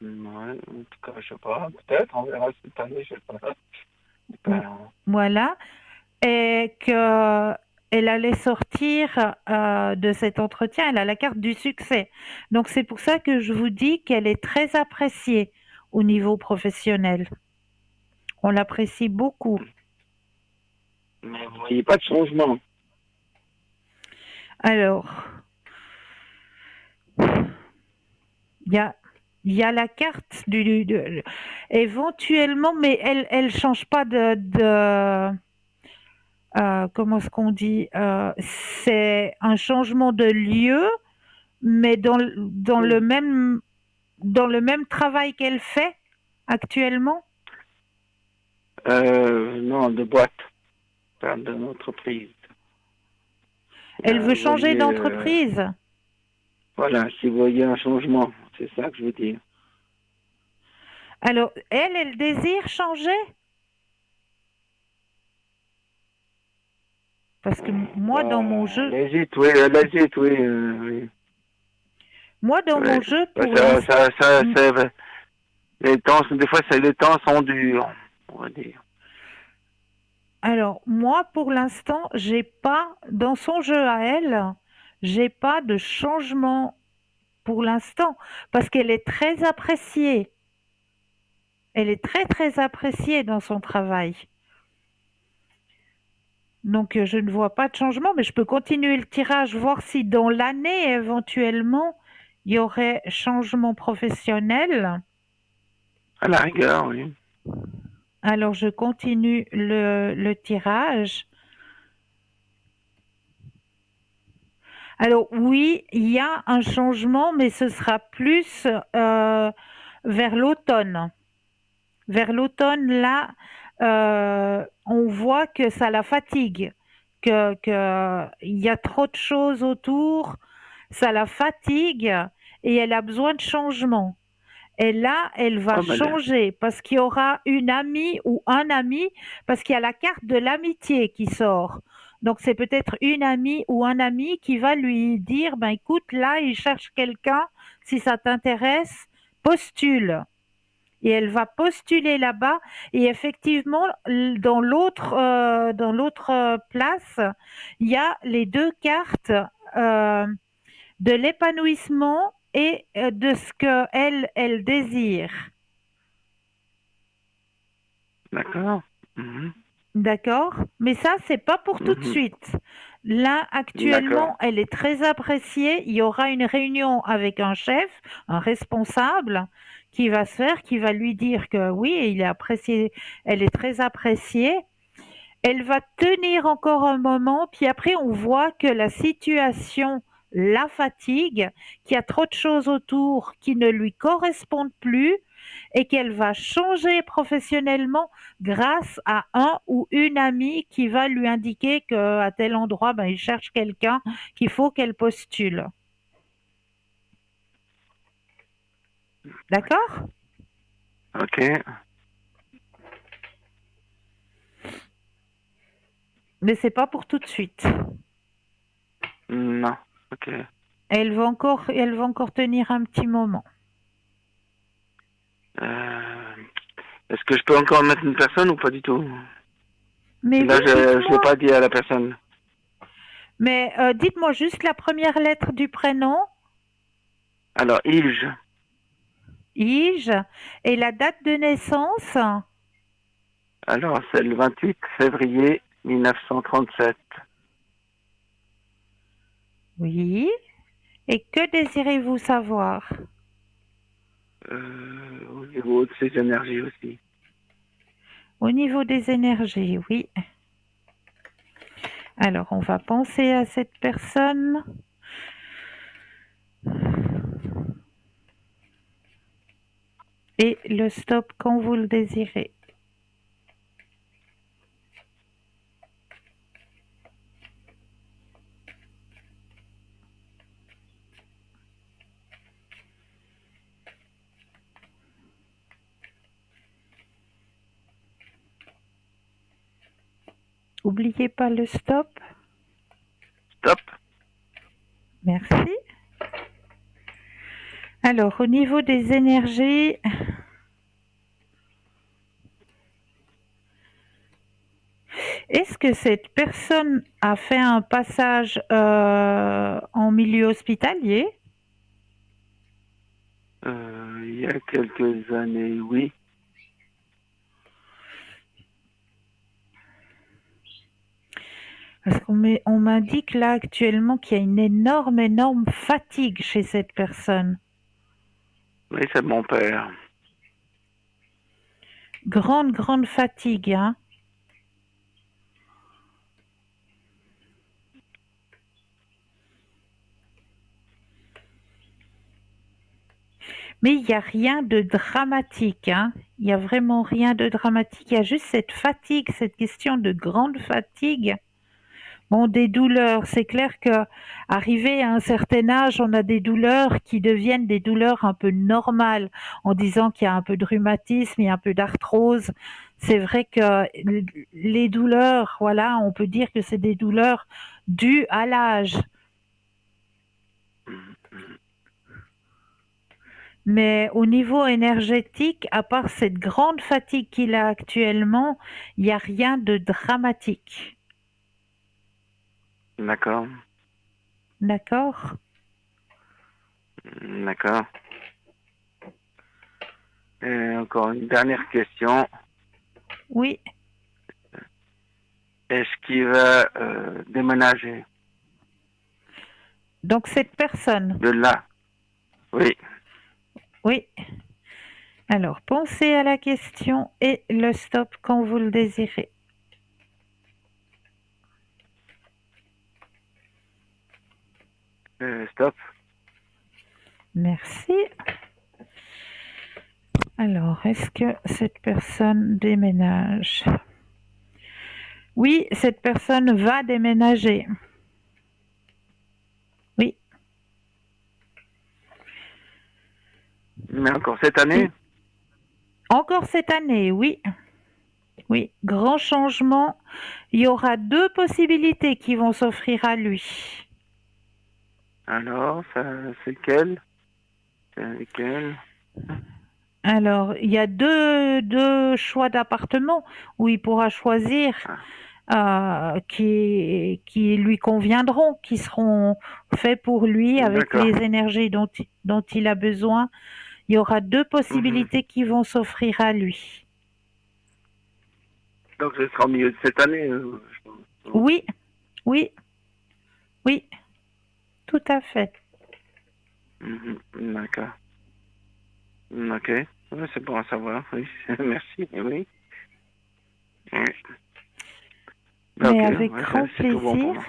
Ouais, en tout cas, je sais pas. Peut-être, on verra cette année, je sais pas. Ben, Voilà. Et qu'elle allait sortir de cet entretien, elle a la carte du succès. Donc c'est pour ça que je vous dis qu'elle est très appréciée au niveau professionnel. On l'apprécie beaucoup. mais vous voyez pas de changement. Alors, il y a, il y a la carte éventuellement, mais elle change pas comment est-ce qu'on dit, c'est un changement de lieu, mais Hmm. dans le même travail qu'elle fait actuellement. Non, de boîte, pas d'une entreprise. Elle veut Vous changer voyez, d'entreprise. voilà, si vous voyez un changement, c'est ça que je veux dire. Alors, elle désire changer parce que Elle hésite, oui, elle hésite, oui, oui. moi dans Oui. mon jeu Bah, pour l'instant, les temps, des fois, les temps sont durs, on va dire. alors moi pour l'instant, j'ai pas dans son jeu à elle, j'ai pas de changement pour l'instant parce qu'elle est très appréciée. Elle est très très appréciée dans son travail. Donc je ne vois pas de changement, mais je peux continuer le tirage, voir si dans l'année éventuellement il y aurait changement professionnel. À la rigueur, oui. Alors je continue le tirage. Alors oui, il y a un changement, mais ce sera plus vers l'automne. Vers l'automne, là, on voit que ça la fatigue, il y a trop de choses autour, ça la fatigue et elle a besoin de changement. Et là, elle va Oh, ben là. changer parce qu'il y aura une amie ou un ami, parce qu'il y a la carte de l'amitié qui sort. Donc, c'est peut-être une amie ou un ami qui va lui dire, ben écoute, là, il cherche quelqu'un, si ça t'intéresse, postule. Et elle va postuler là-bas. Et effectivement, dans l'autre place, il y a les deux cartes euh, de l'épanouissement et de ce que elle désire. D'accord. Mhm. D'accord? Mais ça, c'est pas pour tout de Mhm. suite. Là, D'accord. actuellement, elle est très appréciée. Il y aura une réunion avec un chef, un responsable, qui va se faire, qui va lui dire que oui, il est apprécié, elle est très appréciée. Elle va tenir encore un moment, puis après, on voit que la situation la fatigue, qu'il y a trop de choses autour qui ne lui correspondent plus et qu'elle va changer professionnellement grâce à un ou une amie qui va lui indiquer qu'à tel endroit, ben, il cherche quelqu'un, qu'il faut qu'elle postule. D'accord? Ok. Mais c'est pas pour tout de suite. Non. Ok. Elle va encore tenir un petit moment. Euh, Est-ce que je peux encore mettre une personne ou pas du tout? Mais Là, oui, je l'ai dites-moi. pas dit à la personne. Mais dites-moi juste la première lettre du prénom, Alors, Ilge. Ige, et la date de naissance. Alors, c'est le 28 février 1937. Oui. Et que désirez-vous savoir? Au niveau de ses énergies aussi. Au niveau des énergies, oui. Alors, on va penser à cette personne. et le stop quand vous le désirez. N'oubliez pas le stop. Stop. Merci. Alors, au niveau des énergies, est-ce que cette personne a fait un passage en milieu hospitalier? Il y a quelques années, oui. Parce qu'on m'indique là actuellement qu'il y a une énorme fatigue chez cette personne. Oui, c'est mon père. Grande fatigue, hein. Mais il n'y a rien de dramatique, hein. Il n'y a vraiment rien de dramatique. Il y a juste cette fatigue, cette question de grande fatigue. Bon, des douleurs, c'est clair que arrivé à un certain âge, on a des douleurs qui deviennent des douleurs un peu normales, en disant qu'il y a un peu de rhumatisme, il y a un peu d'arthrose. C'est vrai que les douleurs, voilà, on peut dire que c'est des douleurs dues à l'âge. Mais au niveau énergétique, à part cette grande fatigue qu'il a actuellement, il n'y a rien de dramatique. D'accord. D'accord? D'accord. Et encore une dernière question. Oui. Est-ce qu'il va déménager Donc cette personne, de là? Oui. oui. Alors, pensez à la question et le stop quand vous le désirez. Stop. Merci. Alors, est-ce que cette personne déménage? Oui, cette personne va déménager. Oui. Mais encore cette année? Et encore cette année, oui. Oui, grand changement. Il y aura deux possibilités qui vont s'offrir à lui. Alors, ça, c'est quel? C'est lequel? Alors, il y a deux choix d'appartements où il pourra choisir qui lui conviendront, qui seront faits pour lui avec D'accord. les énergies dont il a besoin. Il y aura deux possibilités qui vont s'offrir à lui. Donc, ce sera au milieu de cette année. Oui, oui, oui, tout à fait. D'accord. Ok. Ouais, c'est bon à savoir. Oui. Merci. Oui. Oui. Ok. Mais avec Ouais, grand c'est tout bon pour plaisir. moi.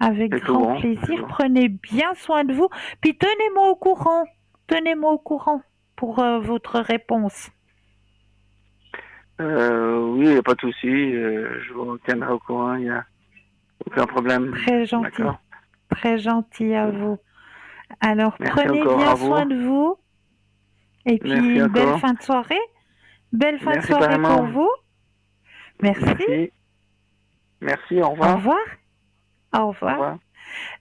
Avec C'est tout grand bon. C'est plaisir, bon. prenez bien soin de vous. Puis tenez-moi au courant. Tenez-moi au courant pour votre réponse. Oui, il n'y a pas de souci. Je vous tiendrai au courant. Il n'y a aucun problème. Très gentil. D'accord. Très gentil à vous. Alors, Merci prenez encore à bien vous. soin de vous. Et puis, Merci une belle encore. fin de soirée. Belle fin de Merci soirée pour pareillement. vous. Merci. Merci. Merci. Au Au revoir. revoir. Au Au revoir. revoir.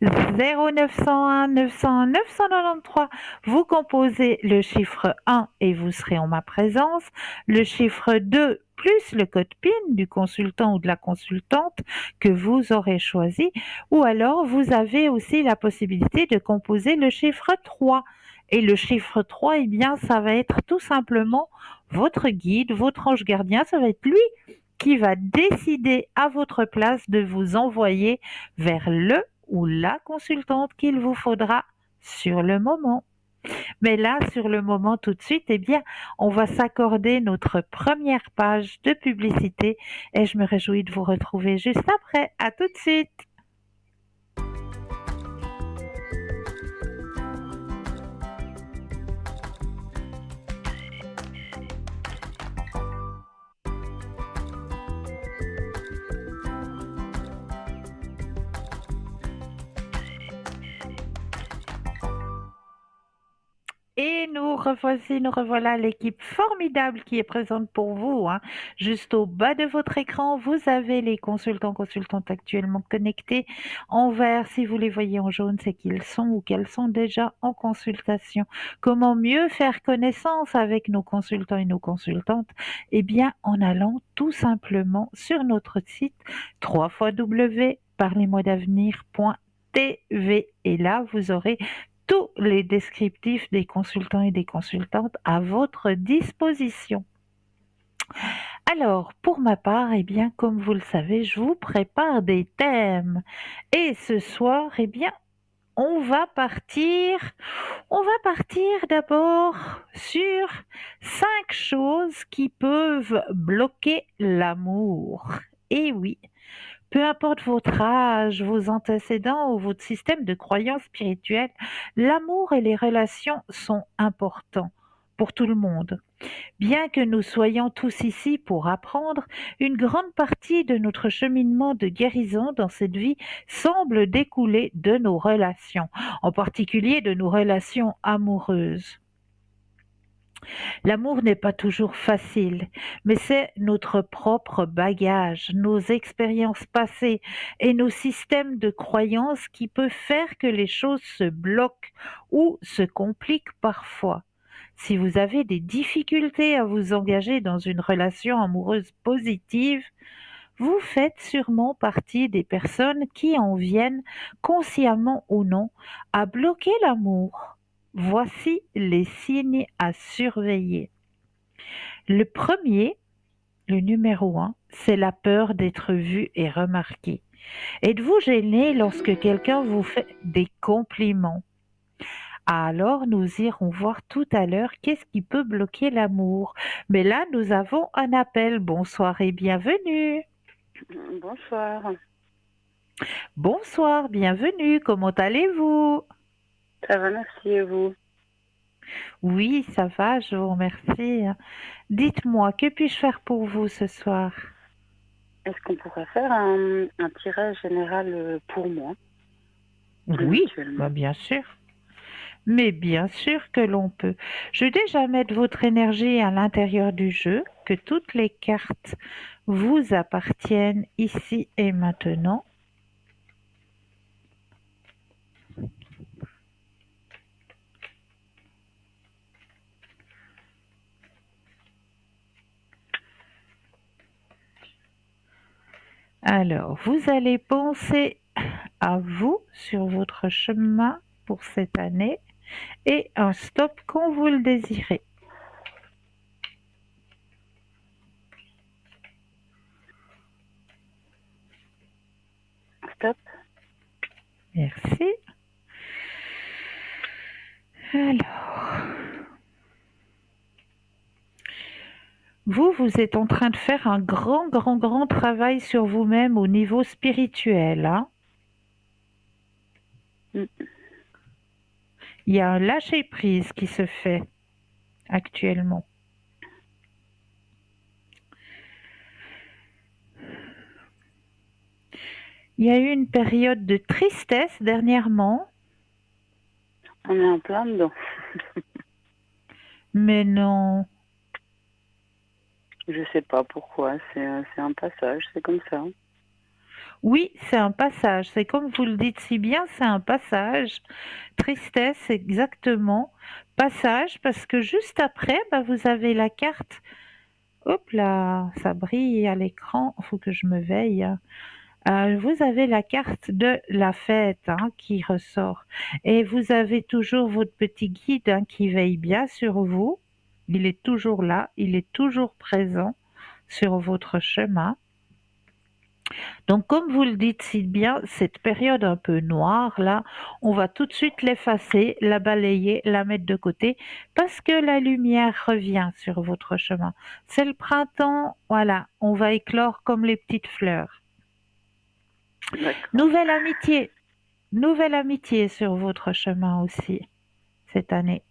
0901 900 993. Vous composez le chiffre 1 et vous serez en ma présence. Le chiffre 2 plus le code PIN du consultant ou de la consultante que vous aurez choisi. Ou alors, vous avez aussi la possibilité de composer le chiffre 3. Et le chiffre 3, eh bien, ça va être tout simplement votre guide, votre ange gardien. Ça va être lui qui va décider à votre place de vous envoyer vers le ou la consultante qu'il vous faudra sur le moment. Mais là, sur le moment, tout de suite, eh bien, on va s'accorder notre première page de publicité et je me réjouis de vous retrouver juste après. À tout de suite. nous revoilà l'équipe formidable qui est présente pour vous, hein. Juste au bas de votre écran, vous avez les consultants, consultantes actuellement connectés. En vert, si vous les voyez en jaune, c'est qu'ils sont ou qu'elles sont déjà en consultation. Comment mieux faire connaissance avec nos consultants et nos consultantes? Eh bien, en allant tout simplement sur notre site www.parlez-moi-d'avenir.tv et là, vous aurez tous les descriptifs des consultants et des consultantes à votre disposition. Alors, pour ma part, eh bien, comme vous le savez, je vous prépare des thèmes. Et ce soir, eh bien, on va partir, on va partir d'abord sur 5 choses qui peuvent bloquer l'amour. Et oui, peu importe votre âge, vos antécédents ou votre système de croyance spirituelle, l'amour et les relations sont importants pour tout le monde. Bien que nous soyons tous ici pour apprendre, une grande partie de notre cheminement de guérison dans cette vie semble découler de nos relations, en particulier de nos relations amoureuses. L'amour n'est pas toujours facile, mais c'est notre propre bagage, nos expériences passées et nos systèmes de croyances qui peuvent faire que les choses se bloquent ou se compliquent parfois. Si vous avez des difficultés à vous engager dans une relation amoureuse positive, vous faites sûrement partie des personnes qui en viennent, consciemment ou non, à bloquer l'amour. Voici les signes à surveiller. Le premier, le numéro 1, c'est la peur d'être vu et remarqué. Êtes-vous gêné lorsque quelqu'un vous fait des compliments? Alors, nous irons voir tout à l'heure qu'est-ce qui peut bloquer l'amour. Mais là, nous avons un appel. Bonsoir et bienvenue. Bonsoir. Bonsoir, bienvenue. Comment allez-vous? Ça va, merci et vous? Oui, ça va, je vous remercie. Dites-moi, que puis-je faire pour vous ce soir? Est-ce qu'on pourrait faire un tirage général pour moi, Oui, éventuellement? bien sûr. Mais bien sûr que l'on peut. Je vais déjà mettre votre énergie à l'intérieur du jeu, que toutes les cartes vous appartiennent ici et maintenant. Alors, vous allez penser à vous sur votre chemin pour cette année et un stop quand vous le désirez. Stop. Merci. Alors, vous êtes en train de faire un grand travail sur vous-même au niveau spirituel, hein? Mm. Il y a un lâcher-prise qui se fait actuellement. Il y a eu une période de tristesse dernièrement. On est en plein dedans. Mais non. Je sais pas pourquoi, c'est un passage, c'est comme ça. Oui, c'est un passage. C'est comme vous le dites si bien, c'est un passage. Tristesse, exactement. Passage, parce que juste après, vous avez la carte. Hop là, ça brille à l'écran. Il faut que je me veille. Vous avez la carte de la fête, hein, qui ressort. Et vous avez toujours votre petit guide, hein, qui veille bien sur vous. Il est toujours là, il est toujours présent sur votre chemin. Donc, comme vous le dites si bien, cette période un peu noire, là, on va tout de suite l'effacer, la balayer, la mettre de côté, parce que la lumière revient sur votre chemin. C'est le printemps, voilà, on va éclore comme les petites fleurs. D'accord. Nouvelle amitié sur votre chemin aussi, cette année.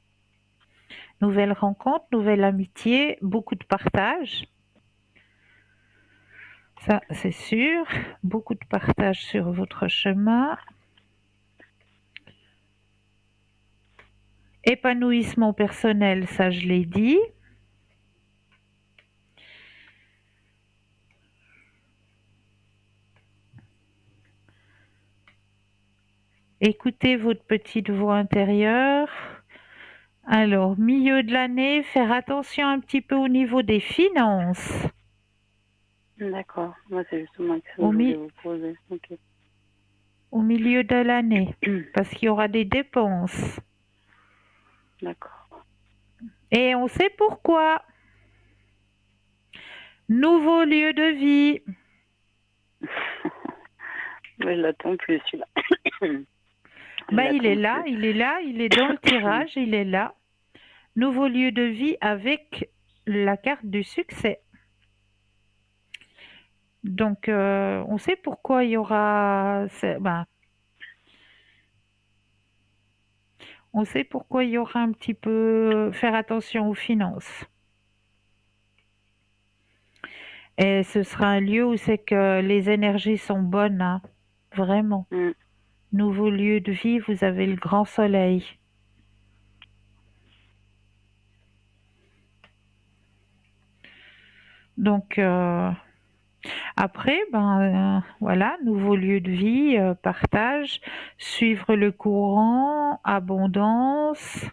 Nouvelle rencontre, nouvelle amitié, beaucoup de partage. Ça, c'est sûr. Beaucoup de partage sur votre chemin. Épanouissement personnel, ça je l'ai dit. Écoutez votre petite voix intérieure. Alors, milieu de l'année, faire attention un petit peu au niveau des finances. D'accord. Moi, c'est justement ça que Au, je voulais mi- vous poser. Ok. au milieu de l'année, parce qu'il y aura des dépenses. D'accord. Et on sait pourquoi. Nouveau lieu de vie. Ouais, je l'attends plus, celui-là. Je Ben, il est l'attends là, plus. il est là, il est dans le tirage, il est là. Nouveau lieu de vie avec la carte du succès. Donc, on sait pourquoi il y aura. On sait pourquoi il y aura un petit peu. Faire attention aux finances. Et ce sera un lieu où c'est que les énergies sont bonnes, hein, vraiment. Mm. Nouveau lieu de vie, vous avez le grand soleil. Donc, après, voilà, nouveau lieu de vie, partage, suivre le courant, abondance,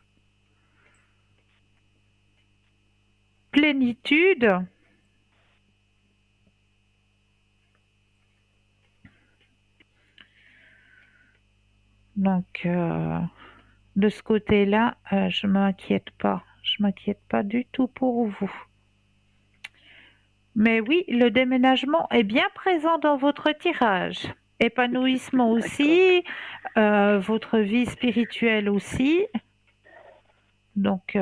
plénitude. Donc, de ce côté-là, je m'inquiète pas. Je m'inquiète pas du tout pour vous. Mais oui, le déménagement est bien présent dans votre tirage. Épanouissement D'accord. aussi, votre vie spirituelle aussi. Donc,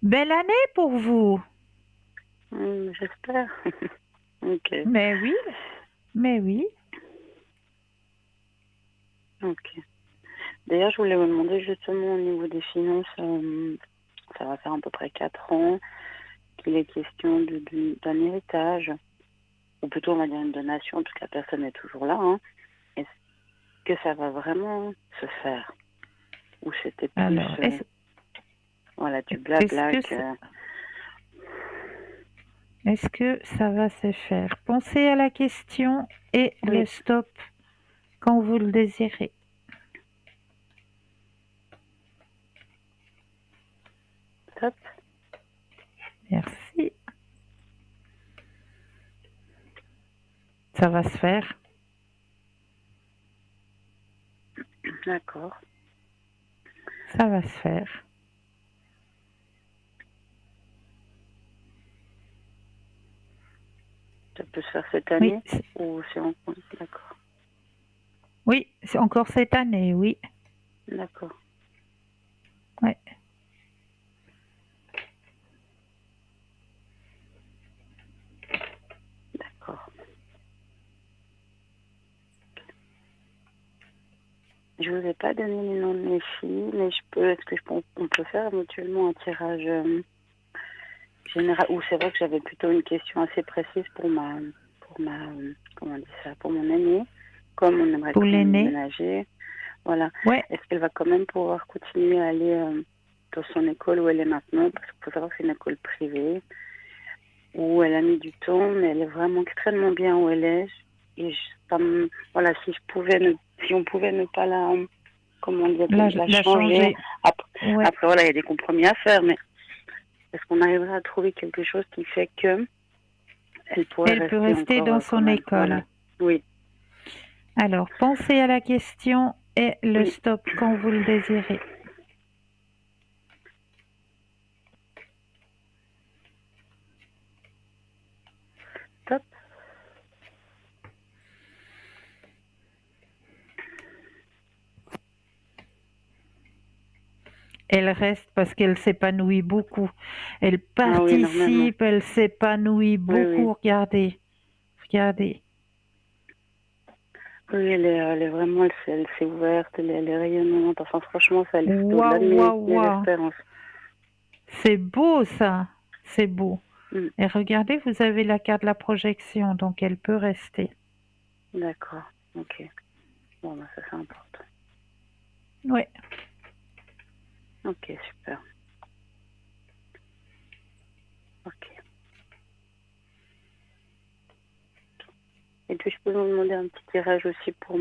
belle année pour vous. J'espère. Ok. Mais oui, mais oui. Ok. D'ailleurs, je voulais vous demander justement au niveau des finances, ça va faire à peu près 4 ans qu'il est question d'un héritage, ou plutôt on va dire une donation, toute la personne est toujours là. Hein. Est-ce que ça va vraiment se faire? Ou c'était plus Alors, voilà, du est-ce blabla que, que... est-ce que ça va se faire? Pensez à la question et le Oui, stop quand vous le désirez. top. Merci. Ça va se faire. D'accord. Ça va se faire. Ça peut se faire cette Oui, année ou c'est en... D'accord. oui, c'est encore cette année, oui. D'accord. Ouais. D'accord. Je vous ai pas donné les noms de mes filles, mais on peut faire éventuellement un tirage général, ou c'est vrai que j'avais plutôt une question assez précise comment on dit ça, pour mon aînée, comme on aimerait Pour quand même l'aîné, déménager, voilà. ouais. Est-ce qu'elle va quand même pouvoir continuer à aller dans son école où elle est maintenant, parce qu'il faut savoir que c'est une école privée, où elle a mis du temps, mais elle est vraiment extrêmement bien où elle est. Et voilà, si on pouvait ne pas comment dire, la La changer. changer. Ouais. Après, voilà, il y a des compromis à faire, mais est-ce qu'on arriverait à trouver quelque chose qui fait que elle pourrait Elle peut rester rester encore dans quand son même? Voilà. école. Oui, Alors, pensez à la question et le oui, stop quand vous le désirez. top. Elle reste parce qu'elle s'épanouit beaucoup. Elle Ah oui, énormément. participe, elle s'épanouit Oui, oui. beaucoup. Regardez, regardez. Oui, elle est vraiment, elle s'est ouverte, elle est rayonnante. Enfin, franchement, c'est au-delà de Waouh, waouh, mes waouh. espérances. C'est beau ça. C'est beau. Mm, Et regardez, vous avez la carte de la projection, donc elle peut rester. d'accord. Ok. Bon, bah, ça c'est important. Oui. Ok, super. Ok. Et puis, je peux vous demander un petit tirage aussi pour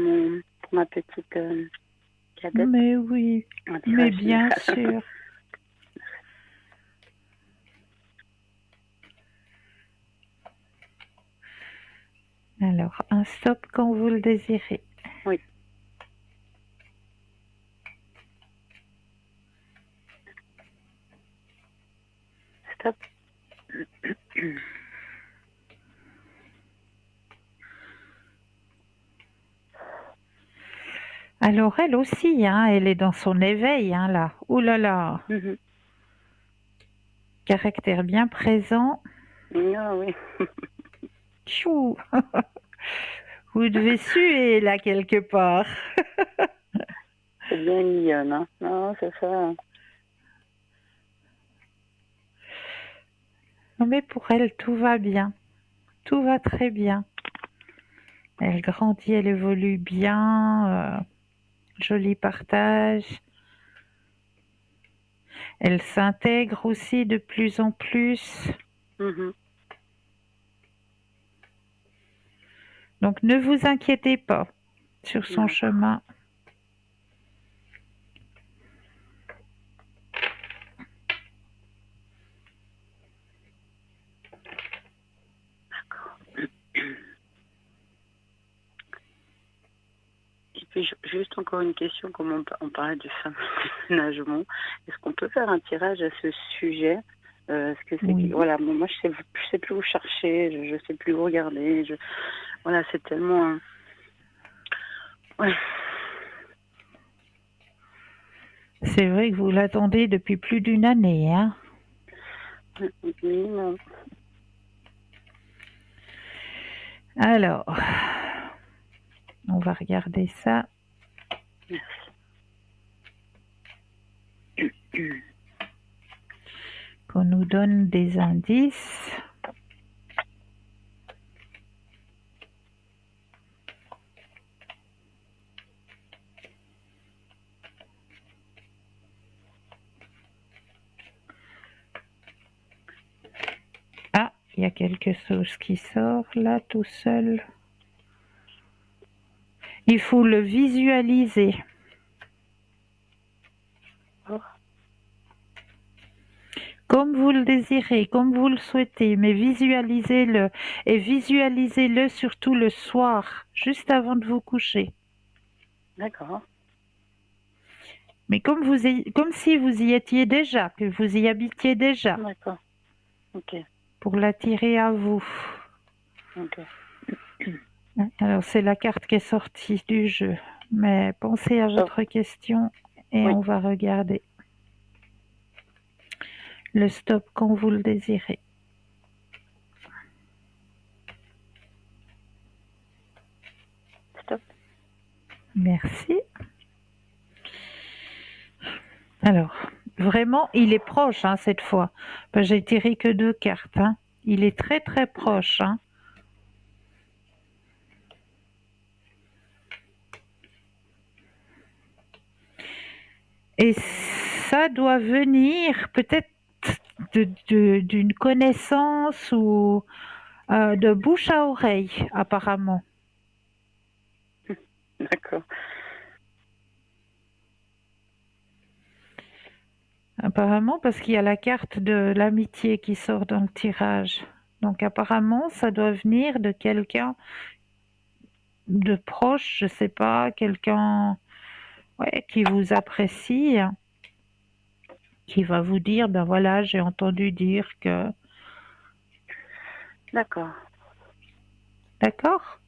ma petite cadette. Mais oui, Un mais tirage bien général. sûr. Alors, un stop quand vous le désirez. Oui. Stop. Alors, elle aussi, hein, elle est dans son éveil, hein, là. Ouh là là, Mhm. caractère bien présent. Ah oui. Tchou. Vous devez suer, là, quelque part. C'est bien mignonne, hein. Non, c'est ça. Non, mais pour elle, tout va bien. Tout va très bien. Elle grandit, elle évolue bien. Joli partage. Elle s'intègre aussi de plus en plus. Mhm. Donc ne vous inquiétez pas sur son D'accord. chemin. Et puis, juste encore une question, comme on parlait du fameux déménagement, est-ce qu'on peut faire un tirage à ce sujet? Est-ce que c'est Oui, voilà, bon, moi je sais plus où chercher, je sais plus où regarder, voilà, c'est tellement ouais. c'est vrai que vous l'attendez depuis plus d'une année, hein. Minimum. Alors, on va regarder ça. Qu'on nous donne des indices. Ah, il y a quelque chose qui sort là tout seul. Il faut le visualiser. Oh, Comme vous le désirez, comme vous le souhaitez, mais visualisez-le. Et visualisez-le surtout le soir, juste avant de vous coucher. d'accord, Mais comme si vous y étiez déjà, que vous y habitiez déjà, d'accord, ok, pour l'attirer à vous. ok. Alors c'est la carte qui est sortie du jeu. Mais pensez à Sauf, votre question et oui, on va regarder le stop quand vous le désirez. stop, Merci. Alors, vraiment, il est proche hein, cette fois. Ben, j'ai tiré que 2 cartes. Hein. Il est très très proche. Hein. Et ça doit venir peut-être d'une connaissance ou de bouche à oreille, apparemment. d'accord, Apparemment, parce qu'il y a la carte de l'amitié qui sort dans le tirage. Donc apparemment, ça doit venir de quelqu'un de proche, je sais pas, quelqu'un ouais, qui vous apprécie, hein, qui va vous dire, ben voilà, j'ai entendu dire que... d'accord, D'accord?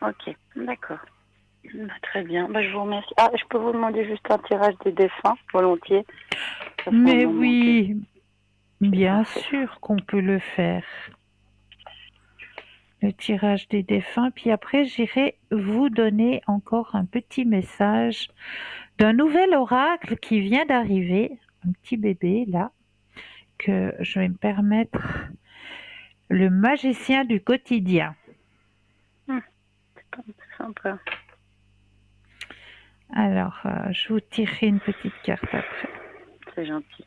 ok, d'accord. Très bien, bah, je vous remercie. Ah, je peux vous demander juste un tirage des défunts, volontiers. Ça fait un Mais moment que oui, j'ai pas bien fait. sûr qu'on peut le faire. Le tirage des défunts, puis après j'irai vous donner encore un petit message d'un nouvel oracle qui vient d'arriver, un petit bébé là, que je vais me permettre, le magicien du quotidien. C'est sympa. Alors, je vous tirerai une petite carte après. C'est gentil.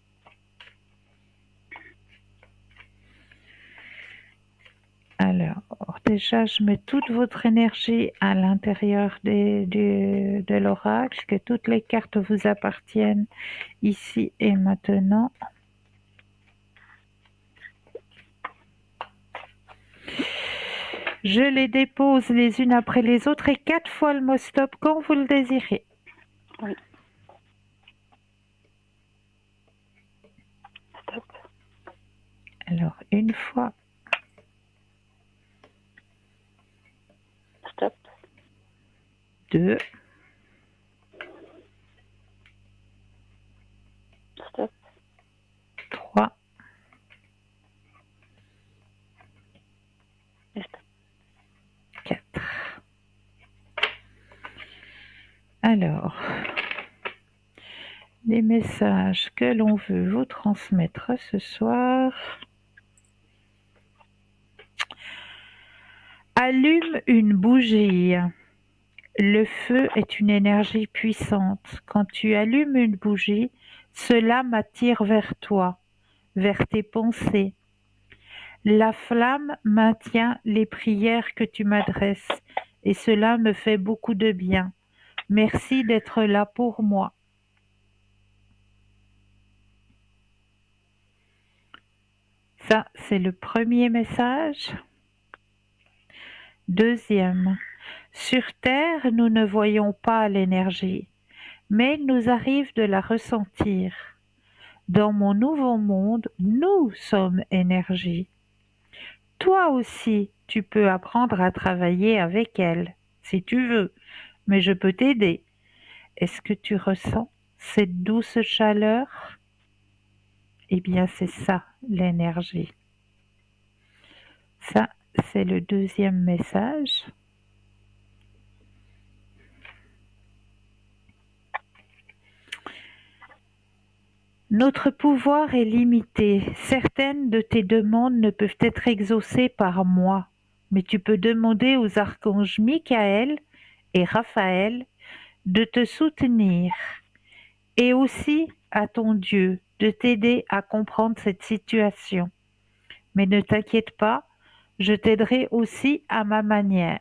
Alors, déjà, je mets toute votre énergie à l'intérieur de l'oracle, que toutes les cartes vous appartiennent ici et maintenant. Je les dépose les unes après les autres et 4 fois le mot stop quand vous le désirez. Oui. Stop. Alors, une fois. Stop. 2. Stop. 3. Et stop. 4. Alors, les messages que l'on veut vous transmettre ce soir. Allume une bougie. Le feu est une énergie puissante. Quand tu allumes une bougie, cela m'attire vers toi, vers tes pensées. La flamme maintient les prières que tu m'adresses et cela me fait beaucoup de bien. Merci d'être là pour moi. Ça, c'est le premier message. Deuxième, sur Terre, nous ne voyons pas l'énergie, mais il nous arrive de la ressentir. Dans mon nouveau monde, nous sommes énergie. Toi aussi, tu peux apprendre à travailler avec elle, si tu veux, mais je peux t'aider. Est-ce que tu ressens cette douce chaleur? Eh bien, c'est ça, l'énergie. Ça, c'est le deuxième message. Notre pouvoir est limité. Certaines de tes demandes ne peuvent être exaucées par moi, mais tu peux demander aux archanges Michael et Raphaël de te soutenir et aussi à ton Dieu de t'aider à comprendre cette situation. Mais ne t'inquiète pas, je t'aiderai aussi à ma manière.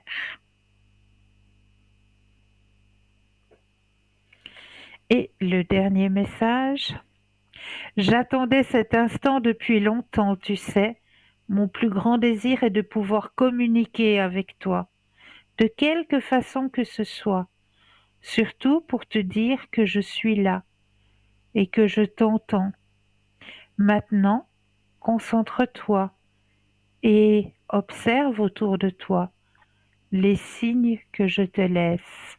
Et le dernier message. J'attendais cet instant depuis longtemps, tu sais. Mon plus grand désir est de pouvoir communiquer avec toi, de quelque façon que ce soit, surtout pour te dire que je suis là et que je t'entends. Maintenant, concentre-toi et observe autour de toi les signes que je te laisse.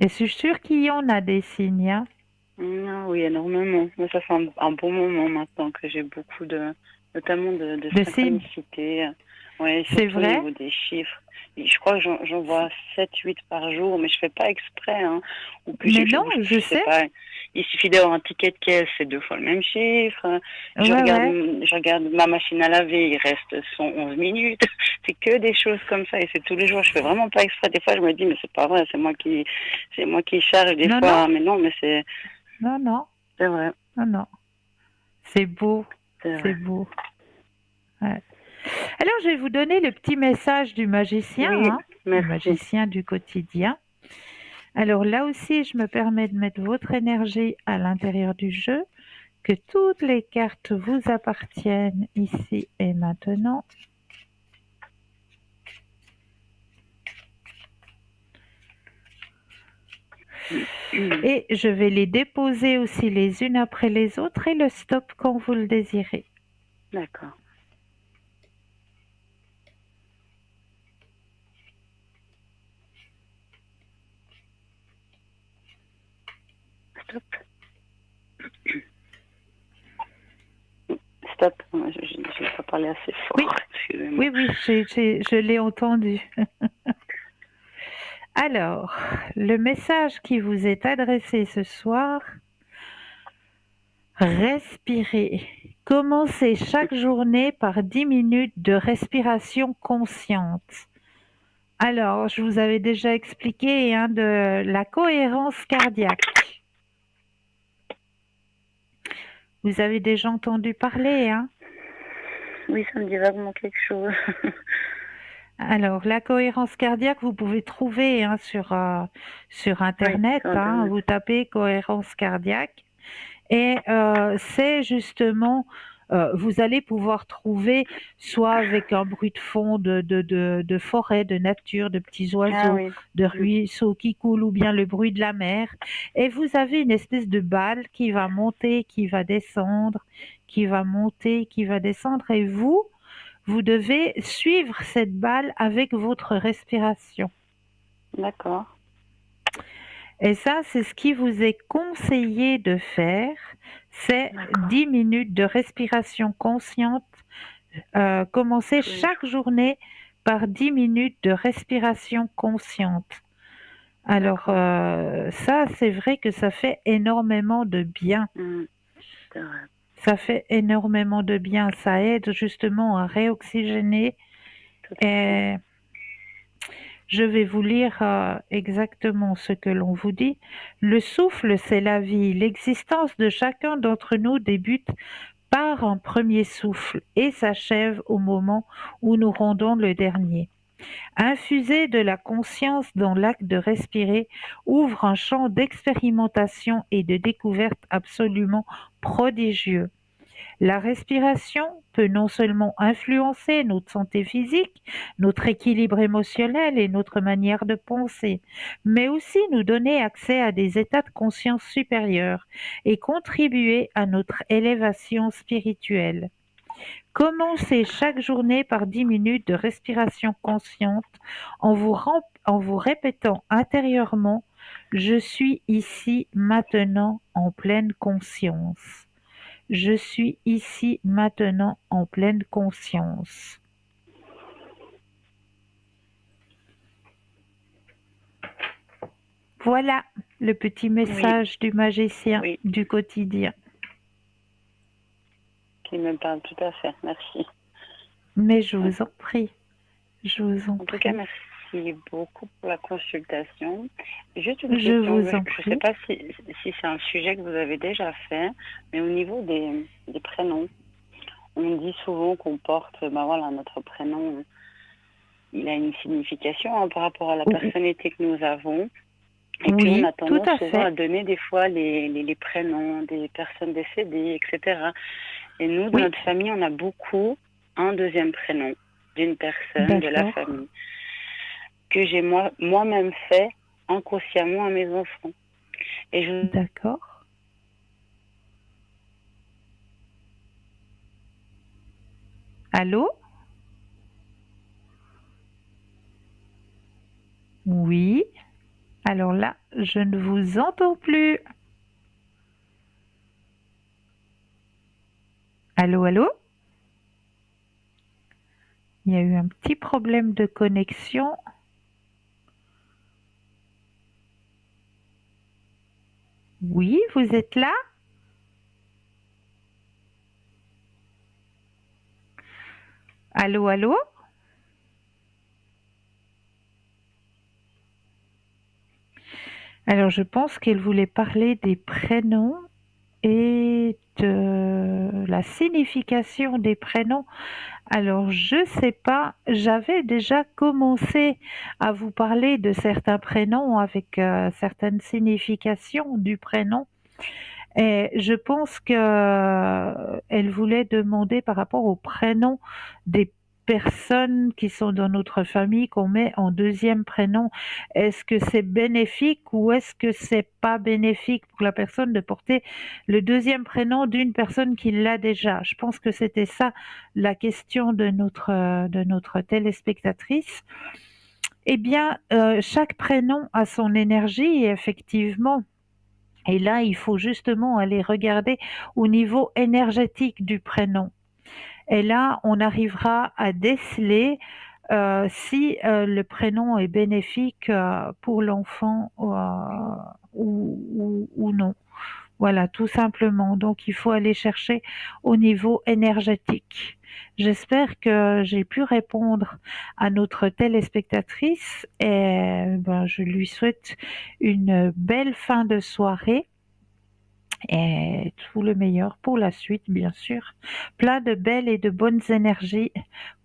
Et je suis sûre qu'il y en a des signes, hein? Oui, énormément. Mais ça fait un bon moment maintenant que j'ai beaucoup notamment de signes. synchronicité. Oui, C'est surtout au vrai? niveau des chiffres. Et je crois que j'en vois 7, 8 par jour, mais je fais pas exprès, hein. Ou puis Mais non, je sais sais. pas. Il suffit d'avoir un ticket de caisse, c'est 2 fois le même chiffre. Ouais. Je regarde ma machine à laver, il reste 111 minutes. C'est que des choses comme ça et c'est tous les jours. Je fais vraiment pas exprès. Des fois, je me dis, mais c'est pas vrai, c'est moi qui charge des Non, fois. non, Mais non, mais c'est non, vrai. non, non. C'est beau, C'est c'est vrai. beau. Ouais. Alors, je vais vous donner le petit message du magicien, Oui, hein, du merci. magicien du quotidien. Alors là aussi, je me permets de mettre votre énergie à l'intérieur du jeu, que toutes les cartes vous appartiennent ici et maintenant. Et je vais les déposer aussi les unes après les autres et le stop quand vous le désirez. D'accord. Stop. Stop. Je n'ai pas parlé assez fort. Oui, Excusez-moi. oui, je l'ai entendu. Alors, le message qui vous est adressé ce soir, respirez. Commencez chaque journée par 10 minutes de respiration consciente. Alors, je vous avais déjà expliqué hein, de la cohérence cardiaque. Vous avez déjà entendu parler, hein? Oui, ça me dit vaguement quelque chose. Alors, la cohérence cardiaque, vous pouvez trouver hein, sur Internet, sur hein, Internet. vous tapez cohérence cardiaque et c'est justement, vous allez pouvoir trouver soit avec un bruit de fond de forêt, de nature, de petits Ah oiseaux, oui. de ruisseaux qui coulent ou bien le bruit de la mer. Et vous avez une espèce de balle qui va monter, qui va descendre, qui va monter, qui va descendre et vous devez suivre cette balle avec votre respiration. D'accord. Et ça, c'est ce qui vous est conseillé de faire. C'est 10 minutes de respiration consciente. Commencez Tous les chaque journée par 10 minutes de respiration consciente. Alors, D'accord. ça, c'est vrai que ça fait énormément de bien. C'est vrai. Ça fait énormément de bien. Ça aide justement à réoxygéner. Tout à fait. Et je vais vous lire exactement ce que l'on vous dit. Le souffle, c'est la vie. L'existence de chacun d'entre nous débute par un premier souffle et s'achève au moment où nous rendons le dernier. Infuser de la conscience dans l'acte de respirer ouvre un champ d'expérimentation et de découverte absolument prodigieux. La respiration peut non seulement influencer notre santé physique, notre équilibre émotionnel et notre manière de penser, mais aussi nous donner accès à des états de conscience supérieurs et contribuer à notre élévation spirituelle. Commencez chaque journée par 10 minutes de respiration consciente en vous répétant intérieurement « Je suis ici maintenant en pleine conscience ». Je suis ici maintenant en pleine conscience. Voilà le petit message du magicien Oui. du quotidien. Qui me parle tout à fait. Merci. Mais je vous en prie. Je vous en En tout prie. cas, merci beaucoup pour la consultation. Juste une Je question. vous en Je ne prie. sais pas si c'est un sujet que vous avez déjà fait, mais au niveau des prénoms, on dit souvent qu'on porte, voilà, notre prénom, il a une signification hein, par rapport à la personnalité que nous avons. Et puis on a tendance souvent à donner des fois les prénoms des personnes décédées, etc. Et nous, dans notre famille, on a beaucoup un deuxième prénom d'une personne de la famille que j'ai moi-même fait inconsciemment à mes enfants. Et D'accord. Allô? Oui. Alors là, je ne vous entends plus. Allô, allô? Il y a eu un petit problème de connexion. Oui, vous êtes là? Allô, allô? Alors, je pense qu'elle voulait parler des prénoms et de la signification des prénoms. Alors, je sais pas, j'avais déjà commencé à vous parler de certains prénoms avec certaines significations du prénom. Et je pense qu'elle voulait demander par rapport au prénom des personnes qui sont dans notre famille qu'on met en deuxième prénom. Est-ce que c'est bénéfique ou est-ce que c'est pas bénéfique pour la personne de porter le deuxième prénom d'une personne qui l'a déjà? Je pense que c'était ça la question de notre téléspectatrice. Eh bien, chaque prénom a son énergie et effectivement, et là, il faut justement aller regarder au niveau énergétique du prénom. Et là, on arrivera à déceler si le prénom est bénéfique pour l'enfant ou non. Voilà, tout simplement. Donc, il faut aller chercher au niveau énergétique. J'espère que j'ai pu répondre à notre téléspectatrice et ben, je lui souhaite une belle fin de soirée et tout le meilleur pour la suite, bien sûr. Plein de belles et de bonnes énergies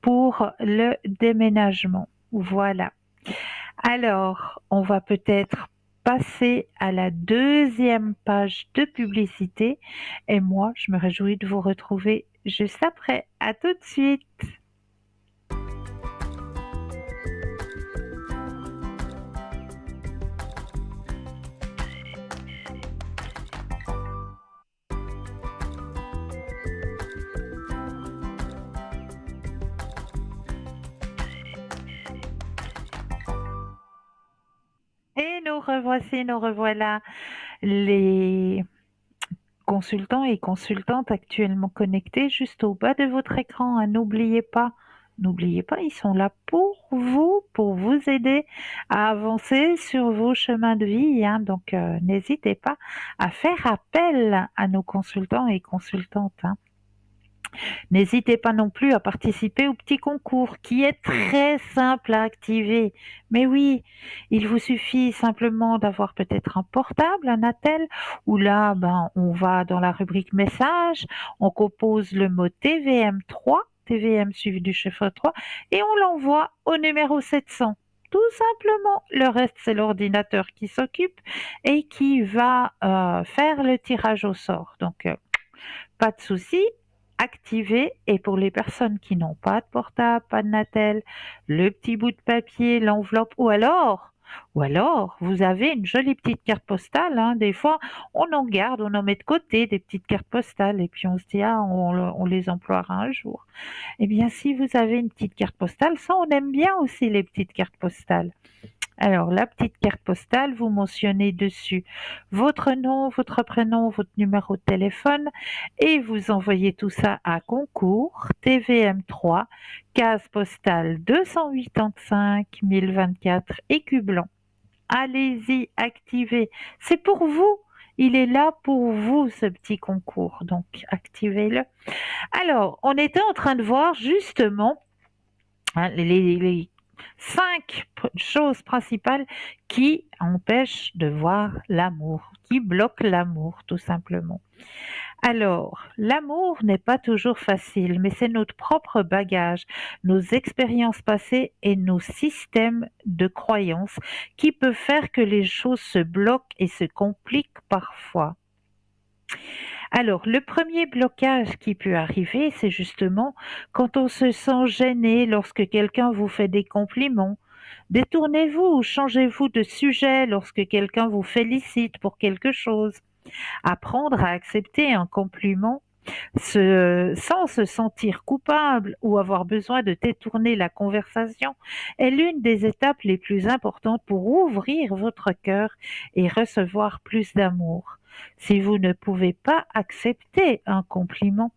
pour le déménagement. Voilà. Alors, on va peut-être passer à la deuxième page de publicité et moi, je me réjouis de vous retrouver juste après. À tout de suite. Et nous revoici, nous revoilà les consultants et consultantes actuellement connectés juste au bas de votre écran. Hein. N'oubliez pas, ils sont là pour vous aider à avancer sur vos chemins de vie. Hein. Donc, n'hésitez pas à faire appel à nos consultants et consultantes. Hein. N'hésitez pas non plus à participer au petit concours qui est très simple à activer. Mais oui, il vous suffit simplement d'avoir peut-être un portable, un attel, où là, ben, on va dans la rubrique message, on compose le mot TVM3, TVM suivi du chiffre 3, et on l'envoie au numéro 700. Tout simplement, le reste, c'est l'ordinateur qui s'occupe et qui va faire le tirage au sort. Donc, pas de souci, activé. Et pour les personnes qui n'ont pas de portable, pas de Natel, le petit bout de papier, l'enveloppe, ou alors, vous avez une jolie petite carte postale. Hein. Des fois, on en garde, on en met de côté des petites cartes postales et puis on se dit, ah, on les emploiera un jour. Eh bien, si vous avez une petite carte postale, ça, on aime bien aussi les petites cartes postales. Alors, la petite carte postale, vous mentionnez dessus votre nom, votre prénom, votre numéro de téléphone et vous envoyez tout ça à concours TVM3, case postale 285 024 Écu Blanc. Allez-y, activez. C'est pour vous. Il est là pour vous, ce petit concours. Donc, activez-le. Alors, on était en train de voir justement hein, les 5 choses principales qui empêchent de voir l'amour, qui bloquent l'amour tout simplement. Alors, l'amour n'est pas toujours facile, mais c'est notre propre bagage, nos expériences passées et nos systèmes de croyances qui peuvent faire que les choses se bloquent et se compliquent parfois. Alors, le premier blocage qui peut arriver, c'est justement quand on se sent gêné lorsque quelqu'un vous fait des compliments. Détournez-vous ou changez-vous de sujet lorsque quelqu'un vous félicite pour quelque chose. Apprendre à accepter un compliment sans se sentir coupable ou avoir besoin de détourner la conversation est l'une des étapes les plus importantes pour ouvrir votre cœur et recevoir plus d'amour. Si vous ne pouvez pas accepter un compliment,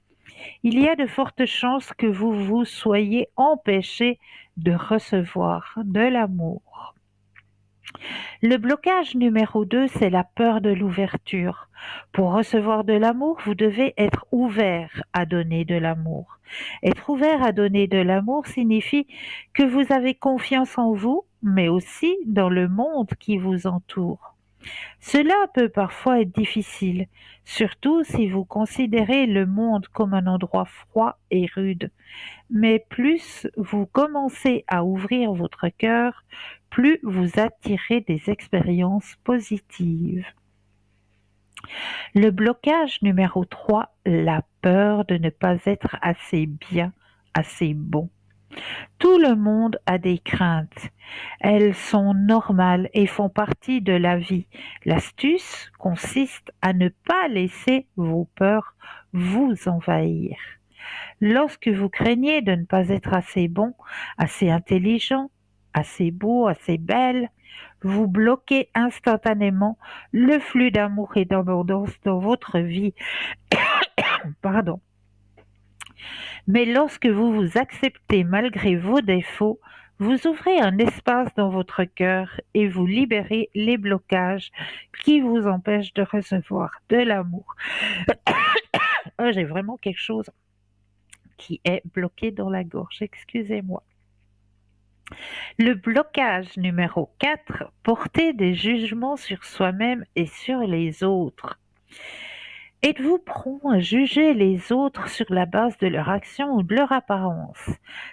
il y a de fortes chances que vous vous soyez empêché de recevoir de l'amour. Le blocage numéro 2, c'est la peur de l'ouverture. Pour recevoir de l'amour, vous devez être ouvert à donner de l'amour. Être ouvert à donner de l'amour signifie que vous avez confiance en vous, mais aussi dans le monde qui vous entoure. Cela peut parfois être difficile, surtout si vous considérez le monde comme un endroit froid et rude. Mais plus vous commencez à ouvrir votre cœur, plus vous attirez des expériences positives. Le blocage numéro 3, la peur de ne pas être assez bien, assez bon. Tout le monde a des craintes. Elles sont normales et font partie de la vie. L'astuce consiste à ne pas laisser vos peurs vous envahir. Lorsque vous craignez de ne pas être assez bon, assez intelligent, assez beau, assez belle, vous bloquez instantanément le flux d'amour et d'abondance dans votre vie. Pardon. Mais lorsque vous vous acceptez malgré vos défauts, vous ouvrez un espace dans votre cœur et vous libérez les blocages qui vous empêchent de recevoir de l'amour. J'ai vraiment quelque chose qui est bloqué dans la gorge, excusez-moi. Le blocage numéro 4, porter des jugements sur soi-même et sur les autres. Êtes-vous prompt à juger les autres sur la base de leur action ou de leur apparence?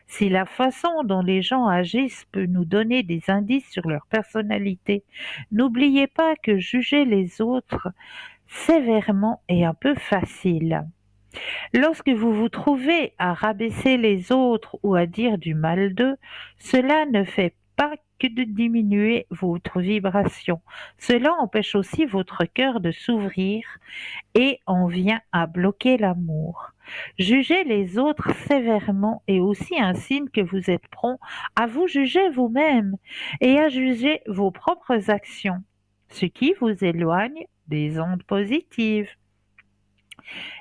Si la façon dont les gens agissent peut nous donner des indices sur leur personnalité, n'oubliez pas que juger les autres sévèrement est un peu facile. Lorsque vous vous trouvez à rabaisser les autres ou à dire du mal d'eux, cela ne fait pas que de diminuer votre vibration. Cela empêche aussi votre cœur de s'ouvrir et en vient à bloquer l'amour. Juger les autres sévèrement est aussi un signe que vous êtes prompt à vous juger vous-même et à juger vos propres actions, ce qui vous éloigne des ondes positives.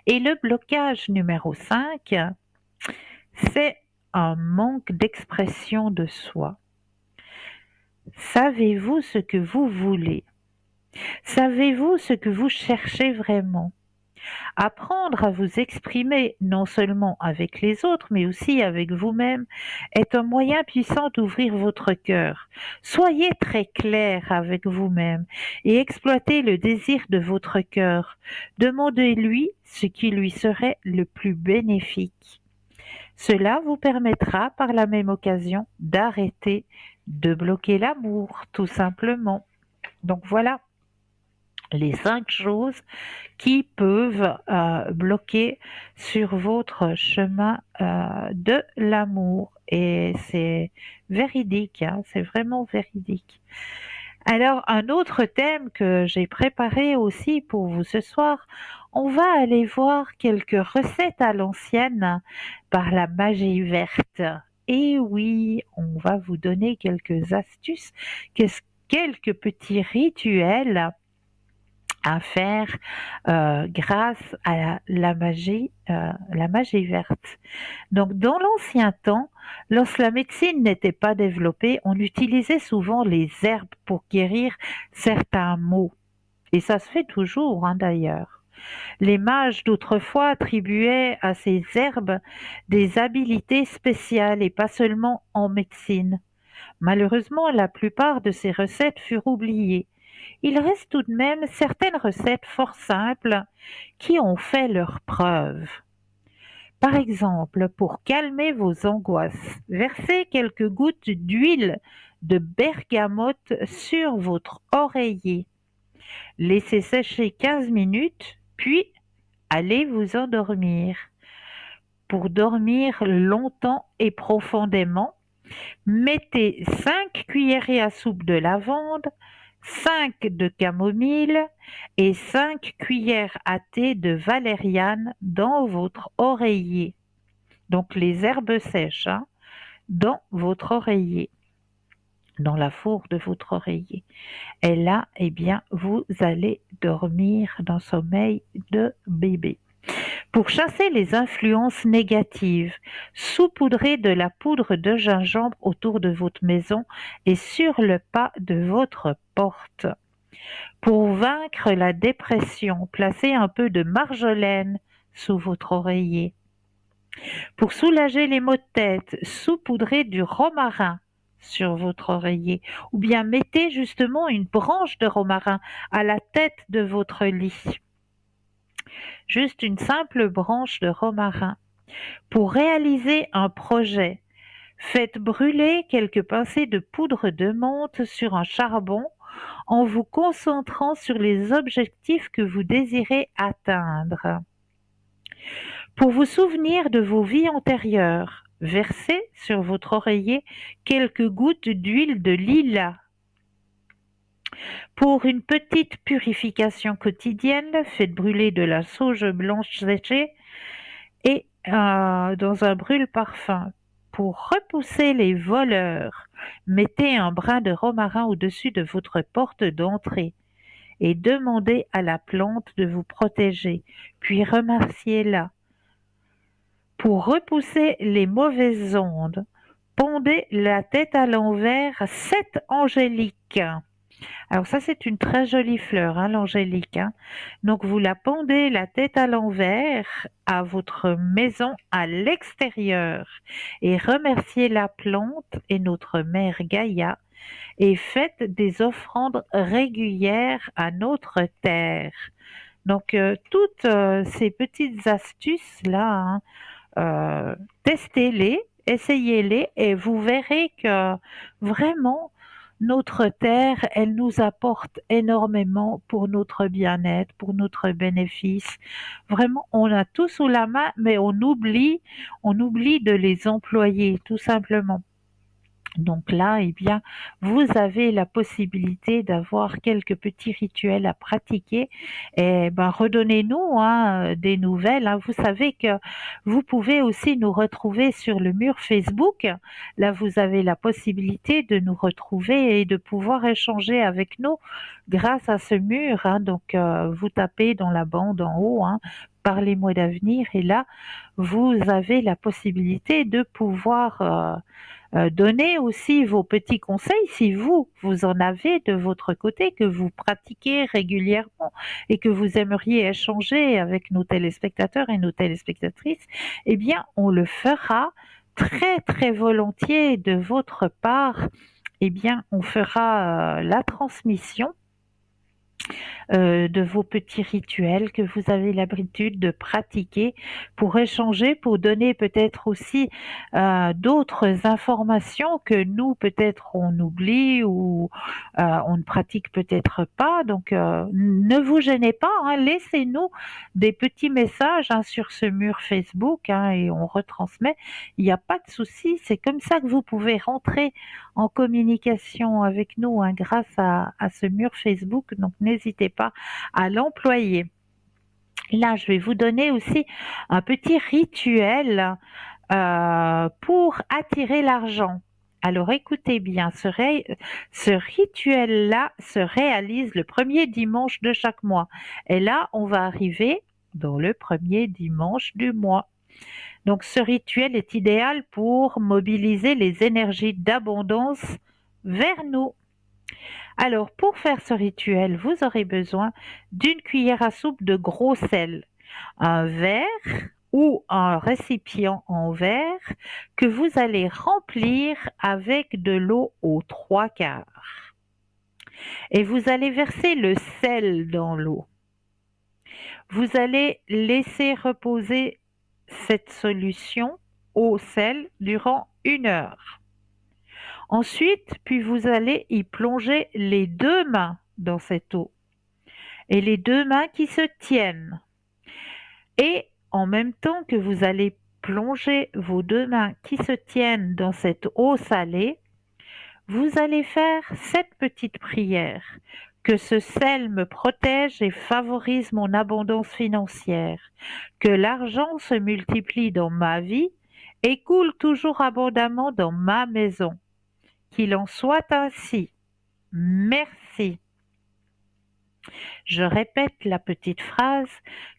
Et le blocage numéro 5, c'est un manque d'expression de soi. Savez-vous ce que vous voulez? Savez-vous ce que vous cherchez vraiment? Apprendre à vous exprimer non seulement avec les autres, mais aussi avec vous-même, est un moyen puissant d'ouvrir votre cœur. Soyez très clair avec vous-même et exploitez le désir de votre cœur. Demandez-lui ce qui lui serait le plus bénéfique. Cela vous permettra par la même occasion d'arrêter de bloquer l'amour, tout simplement. Donc voilà les 5 choses qui peuvent bloquer sur votre chemin de l'amour. Et c'est véridique, hein, c'est vraiment véridique. Alors, un autre thème que j'ai préparé aussi pour vous ce soir, on va aller voir quelques recettes à l'ancienne par la magie verte. Et oui, on va vous donner quelques astuces, quelques petits rituels à faire grâce à la magie verte. Donc, dans l'ancien temps, lorsque la médecine n'était pas développée, on utilisait souvent les herbes pour guérir certains maux. Et ça se fait toujours, hein, d'ailleurs. Les mages d'autrefois attribuaient à ces herbes des habilités spéciales et pas seulement en médecine. Malheureusement, la plupart de ces recettes furent oubliées. Il reste tout de même certaines recettes fort simples qui ont fait leurs preuves. Par exemple, pour calmer vos angoisses, versez quelques gouttes d'huile de bergamote sur votre oreiller. Laissez sécher 15 minutes, puis allez vous endormir. Pour dormir longtemps et profondément, mettez 5 cuillerées à soupe de lavande, 5 de camomille et 5 cuillères à thé de valériane dans votre oreiller. Donc les herbes sèches, hein, dans votre oreiller, dans la fourre de votre oreiller. Et là, eh bien, vous allez dormir d'un sommeil de bébé. Pour chasser les influences négatives, saupoudrez de la poudre de gingembre autour de votre maison et sur le pas de votre porte. Pour vaincre la dépression, placez un peu de marjolaine sous votre oreiller. Pour soulager les maux de tête, saupoudrez du romarin sur votre oreiller ou bien mettez justement une branche de romarin à la tête de votre lit. Juste une simple branche de romarin. Pour réaliser un projet, faites brûler quelques pincées de poudre de menthe sur un charbon en vous concentrant sur les objectifs que vous désirez atteindre. Pour vous souvenir de vos vies antérieures, versez sur votre oreiller quelques gouttes d'huile de lilas. Pour une petite purification quotidienne, faites brûler de la sauge blanche séchée et dans un brûle-parfum. Pour repousser les voleurs, mettez un brin de romarin au-dessus de votre porte d'entrée et demandez à la plante de vous protéger, puis remerciez-la. Pour repousser les mauvaises ondes, pondez la tête à l'envers 7 angéliques. Alors ça, c'est une très jolie fleur, hein, l'angélique, hein. Donc vous la pondez la tête à l'envers à votre maison à l'extérieur et remerciez la plante et notre mère Gaïa et faites des offrandes régulières à notre terre. Donc toutes ces petites astuces-là, hein, testez-les, essayez-les et vous verrez que vraiment notre terre, elle nous apporte énormément pour notre bien-être, pour notre bénéfice. Vraiment, on a tout sous la main, mais on oublie de les employer, tout simplement. Donc là, eh bien, vous avez la possibilité d'avoir quelques petits rituels à pratiquer. Et ben, redonnez-nous hein, des nouvelles, hein. Vous savez que vous pouvez aussi nous retrouver sur le mur Facebook. Là, vous avez la possibilité de nous retrouver et de pouvoir échanger avec nous grâce à ce mur, hein. Donc, vous tapez dans la bande en haut, hein, Parlez-moi d'avenir. Et là, vous avez la possibilité de pouvoir donnez aussi vos petits conseils si vous en avez de votre côté, que vous pratiquez régulièrement et que vous aimeriez échanger avec nos téléspectateurs et nos téléspectatrices. Eh bien, on le fera très très volontiers de votre part. Eh bien, on fera la transmission de vos petits rituels que vous avez l'habitude de pratiquer pour échanger, pour donner peut-être aussi d'autres informations que nous peut-être on oublie ou on ne pratique peut-être pas. Donc ne vous gênez pas, hein, laissez-nous des petits messages hein, sur ce mur Facebook hein, et on retransmet. Il n'y a pas de souci, c'est comme ça que vous pouvez rentrer en communication avec nous hein, grâce à ce mur Facebook. Donc n'hésitez pas à l'employer. Là, je vais vous donner aussi un petit rituel pour attirer l'argent. Alors écoutez bien, ce rituel-là se réalise le premier dimanche de chaque mois. Et là, on va arriver dans le premier dimanche du mois. Donc ce rituel est idéal pour mobiliser les énergies d'abondance vers nous. Alors pour faire ce rituel, vous aurez besoin d'une cuillère à soupe de gros sel, un verre ou un récipient en verre que vous allez remplir avec de l'eau aux 3/4. Et vous allez verser le sel dans l'eau. Vous allez laisser reposer cette solution au sel durant 1 heure. Ensuite, puis vous allez y plonger les 2 mains dans cette eau et les 2 mains qui se tiennent. Et en même temps que vous allez plonger vos 2 mains qui se tiennent dans cette eau salée, vous allez faire cette petite prière. Que ce sel me protège et favorise mon abondance financière. Que l'argent se multiplie dans ma vie et coule toujours abondamment dans ma maison. Qu'il en soit ainsi. Merci. Je répète la petite phrase,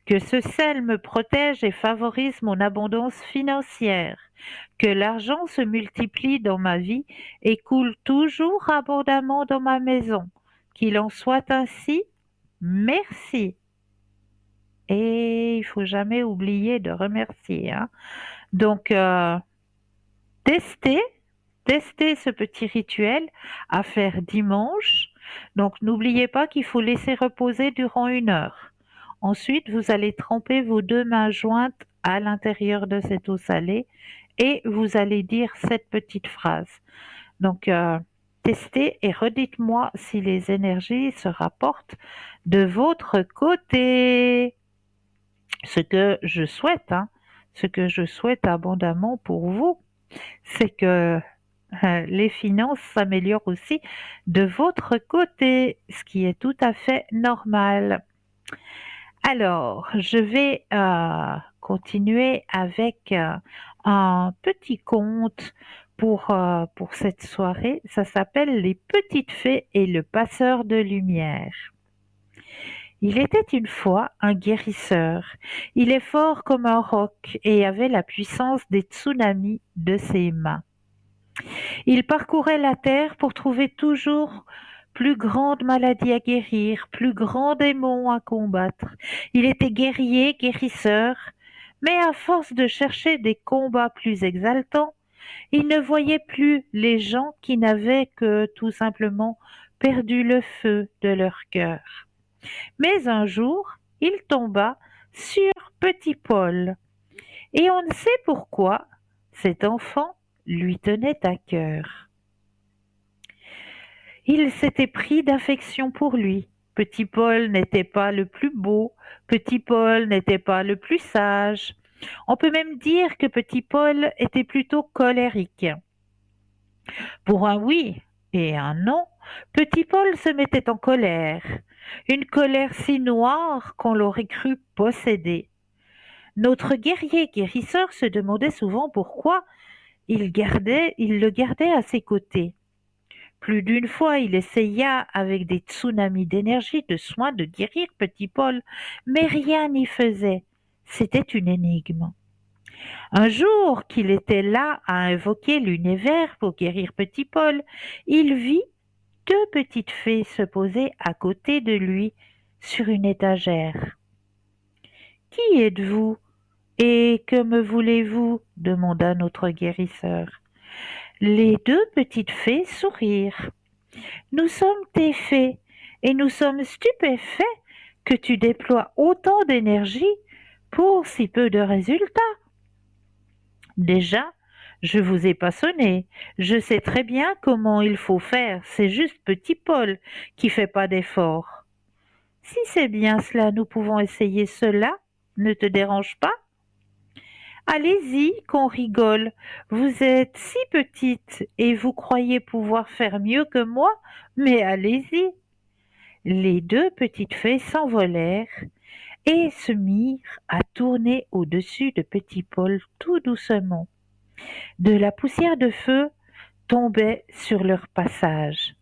que ce sel me protège et favorise mon abondance financière, que l'argent se multiplie dans ma vie et coule toujours abondamment dans ma maison, qu'il en soit ainsi, merci. Et il faut jamais oublier de remercier, hein. Donc, testez ce petit rituel à faire dimanche. Donc n'oubliez pas qu'il faut laisser reposer durant 1 heure. Ensuite, vous allez tremper vos 2 mains jointes à l'intérieur de cette eau salée et vous allez dire cette petite phrase. Donc testez et redites-moi si les énergies se rapportent de votre côté. Ce que je souhaite, hein, ce que je souhaite abondamment pour vous, c'est que les finances s'améliorent aussi de votre côté, ce qui est tout à fait normal. Alors, je vais continuer avec un petit conte pour cette soirée. Ça s'appelle Les Petites Fées et le Passeur de Lumière. Il était une fois un guérisseur. Il est fort comme un roc et avait la puissance des tsunamis de ses mains. Il parcourait la terre pour trouver toujours plus grande maladie à guérir, plus grands démons à combattre. Il était guerrier, guérisseur, mais à force de chercher des combats plus exaltants, il ne voyait plus les gens qui n'avaient que tout simplement perdu le feu de leur cœur. Mais un jour, il tomba sur Petit Paul, et on ne sait pourquoi cet enfant lui tenait à cœur. Il s'était pris d'affection pour lui. Petit Paul n'était pas le plus beau, Petit Paul n'était pas le plus sage. On peut même dire que Petit Paul était plutôt colérique. Pour un oui et un non, Petit Paul se mettait en colère, une colère si noire qu'on l'aurait cru possédé. Notre guerrier guérisseur se demandait souvent pourquoi il le gardait à ses côtés. Plus d'une fois, il essaya avec des tsunamis d'énergie, de soins, de guérir Petit Paul, mais rien n'y faisait. C'était une énigme. Un jour qu'il était là à invoquer l'univers pour guérir Petit Paul, il vit deux petites fées se poser à côté de lui sur une étagère. « Qui êtes-vous et que me voulez-vous » demanda notre guérisseur. Les deux petites fées sourirent. « Nous sommes tes fées et nous sommes stupéfaits que tu déploies autant d'énergie pour si peu de résultats. Déjà, je vous ai pas sonné. Je sais très bien comment il faut faire. C'est juste Petit Paul qui fait pas d'effort. Si c'est bien cela, nous pouvons essayer cela. Ne te dérange pas? Allez-y, qu'on rigole. Vous êtes si petite et vous croyez pouvoir faire mieux que moi, mais allez-y. » Les deux petites fées s'envolèrent et se mirent à tourner au-dessus de Petit Paul tout doucement. De la poussière de feu tombait sur leur passage.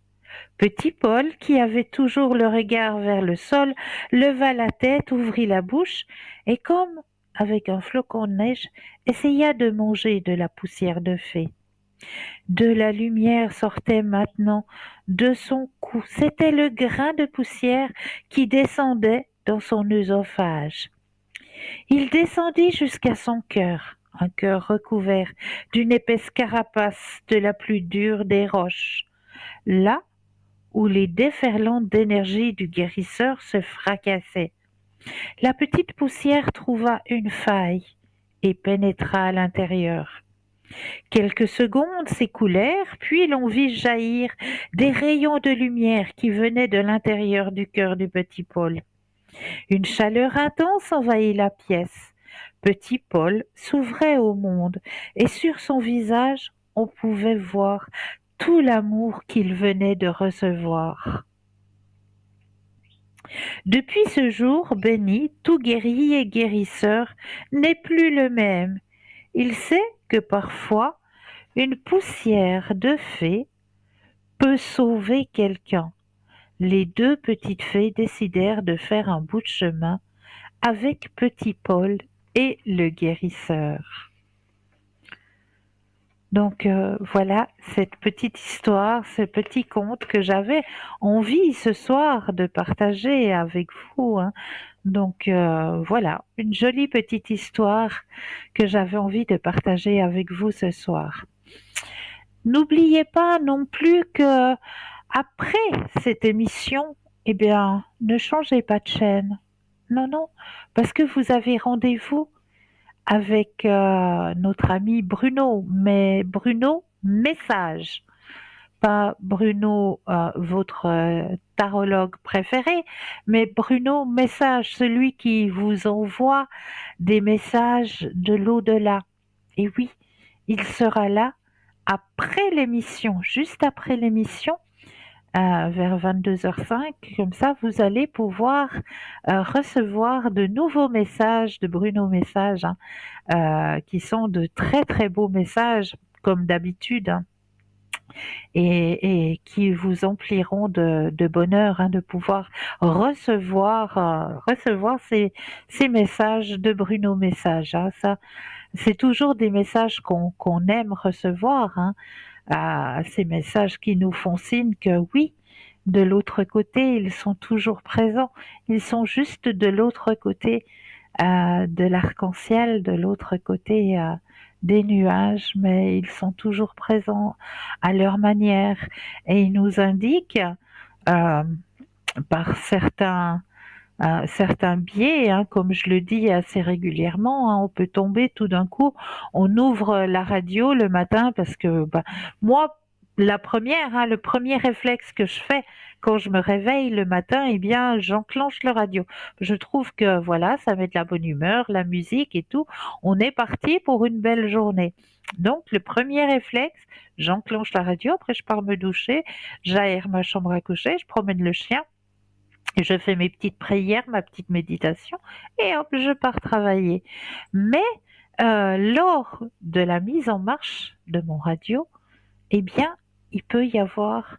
Petit Paul, qui avait toujours le regard vers le sol, leva la tête, ouvrit la bouche et, comme avec un flocon de neige, essaya de manger de la poussière de fée. De la lumière sortait maintenant de son cou. C'était le grain de poussière qui descendait dans son œsophage. Il descendit jusqu'à son cœur, un cœur recouvert d'une épaisse carapace de la plus dure des roches, là où les déferlantes d'énergie du guérisseur se fracassaient. La petite poussière trouva une faille et pénétra à l'intérieur. Quelques secondes s'écoulèrent, puis l'on vit jaillir des rayons de lumière qui venaient de l'intérieur du cœur du petit Paul. Une chaleur intense envahit la pièce. Petit Paul s'ouvrait au monde et sur son visage on pouvait voir tout l'amour qu'il venait de recevoir. Depuis ce jour béni, tout guéri et guérisseur n'est plus le même. Il sait que parfois une poussière de fée peut sauver quelqu'un. Les deux petites fées décidèrent de faire un bout de chemin avec Petit Paul et le guérisseur. Donc voilà cette petite histoire, ce petit conte que j'avais envie ce soir de partager avec vous. Donc voilà, une jolie petite histoire que j'avais envie de partager avec vous ce soir. N'oubliez pas non plus que après cette émission, eh bien, ne changez pas de chaîne. Non, non, parce que vous avez rendez-vous avec notre ami Bruno, mais Bruno Message, pas Bruno votre tarologue préféré, mais Bruno Message, celui qui vous envoie des messages de l'au-delà. Et oui, il sera là après l'émission, juste après l'émission, vers 22h05, comme ça vous allez pouvoir recevoir de nouveaux messages de Bruno Message, qui sont de très très beaux messages comme d'habitude, et qui vous empliront de bonheur de pouvoir recevoir ces messages de Bruno Message. Ça, c'est toujours des messages qu'on aime recevoir. à ces messages qui nous font signe que oui, de l'autre côté, ils sont toujours présents. Ils sont juste de l'autre côté de l'arc-en-ciel, de l'autre côté des nuages, mais ils sont toujours présents à leur manière et ils nous indiquent euh, par certains biais, hein, comme je le dis assez régulièrement, hein, on peut tomber tout d'un coup, on ouvre la radio le matin parce que moi, la première, hein, le premier réflexe que je fais quand je me réveille le matin, eh bien, j'enclenche le radio. Je trouve que voilà, ça met de la bonne humeur, la musique et tout. On est parti pour une belle journée. Donc, le premier réflexe, j'enclenche la radio, après je pars me doucher, j'aère ma chambre à coucher, je promène le chien, je fais mes petites prières, ma petite méditation et hop, je pars travailler. Mais lors de la mise en marche de mon radio, eh bien, il peut y avoir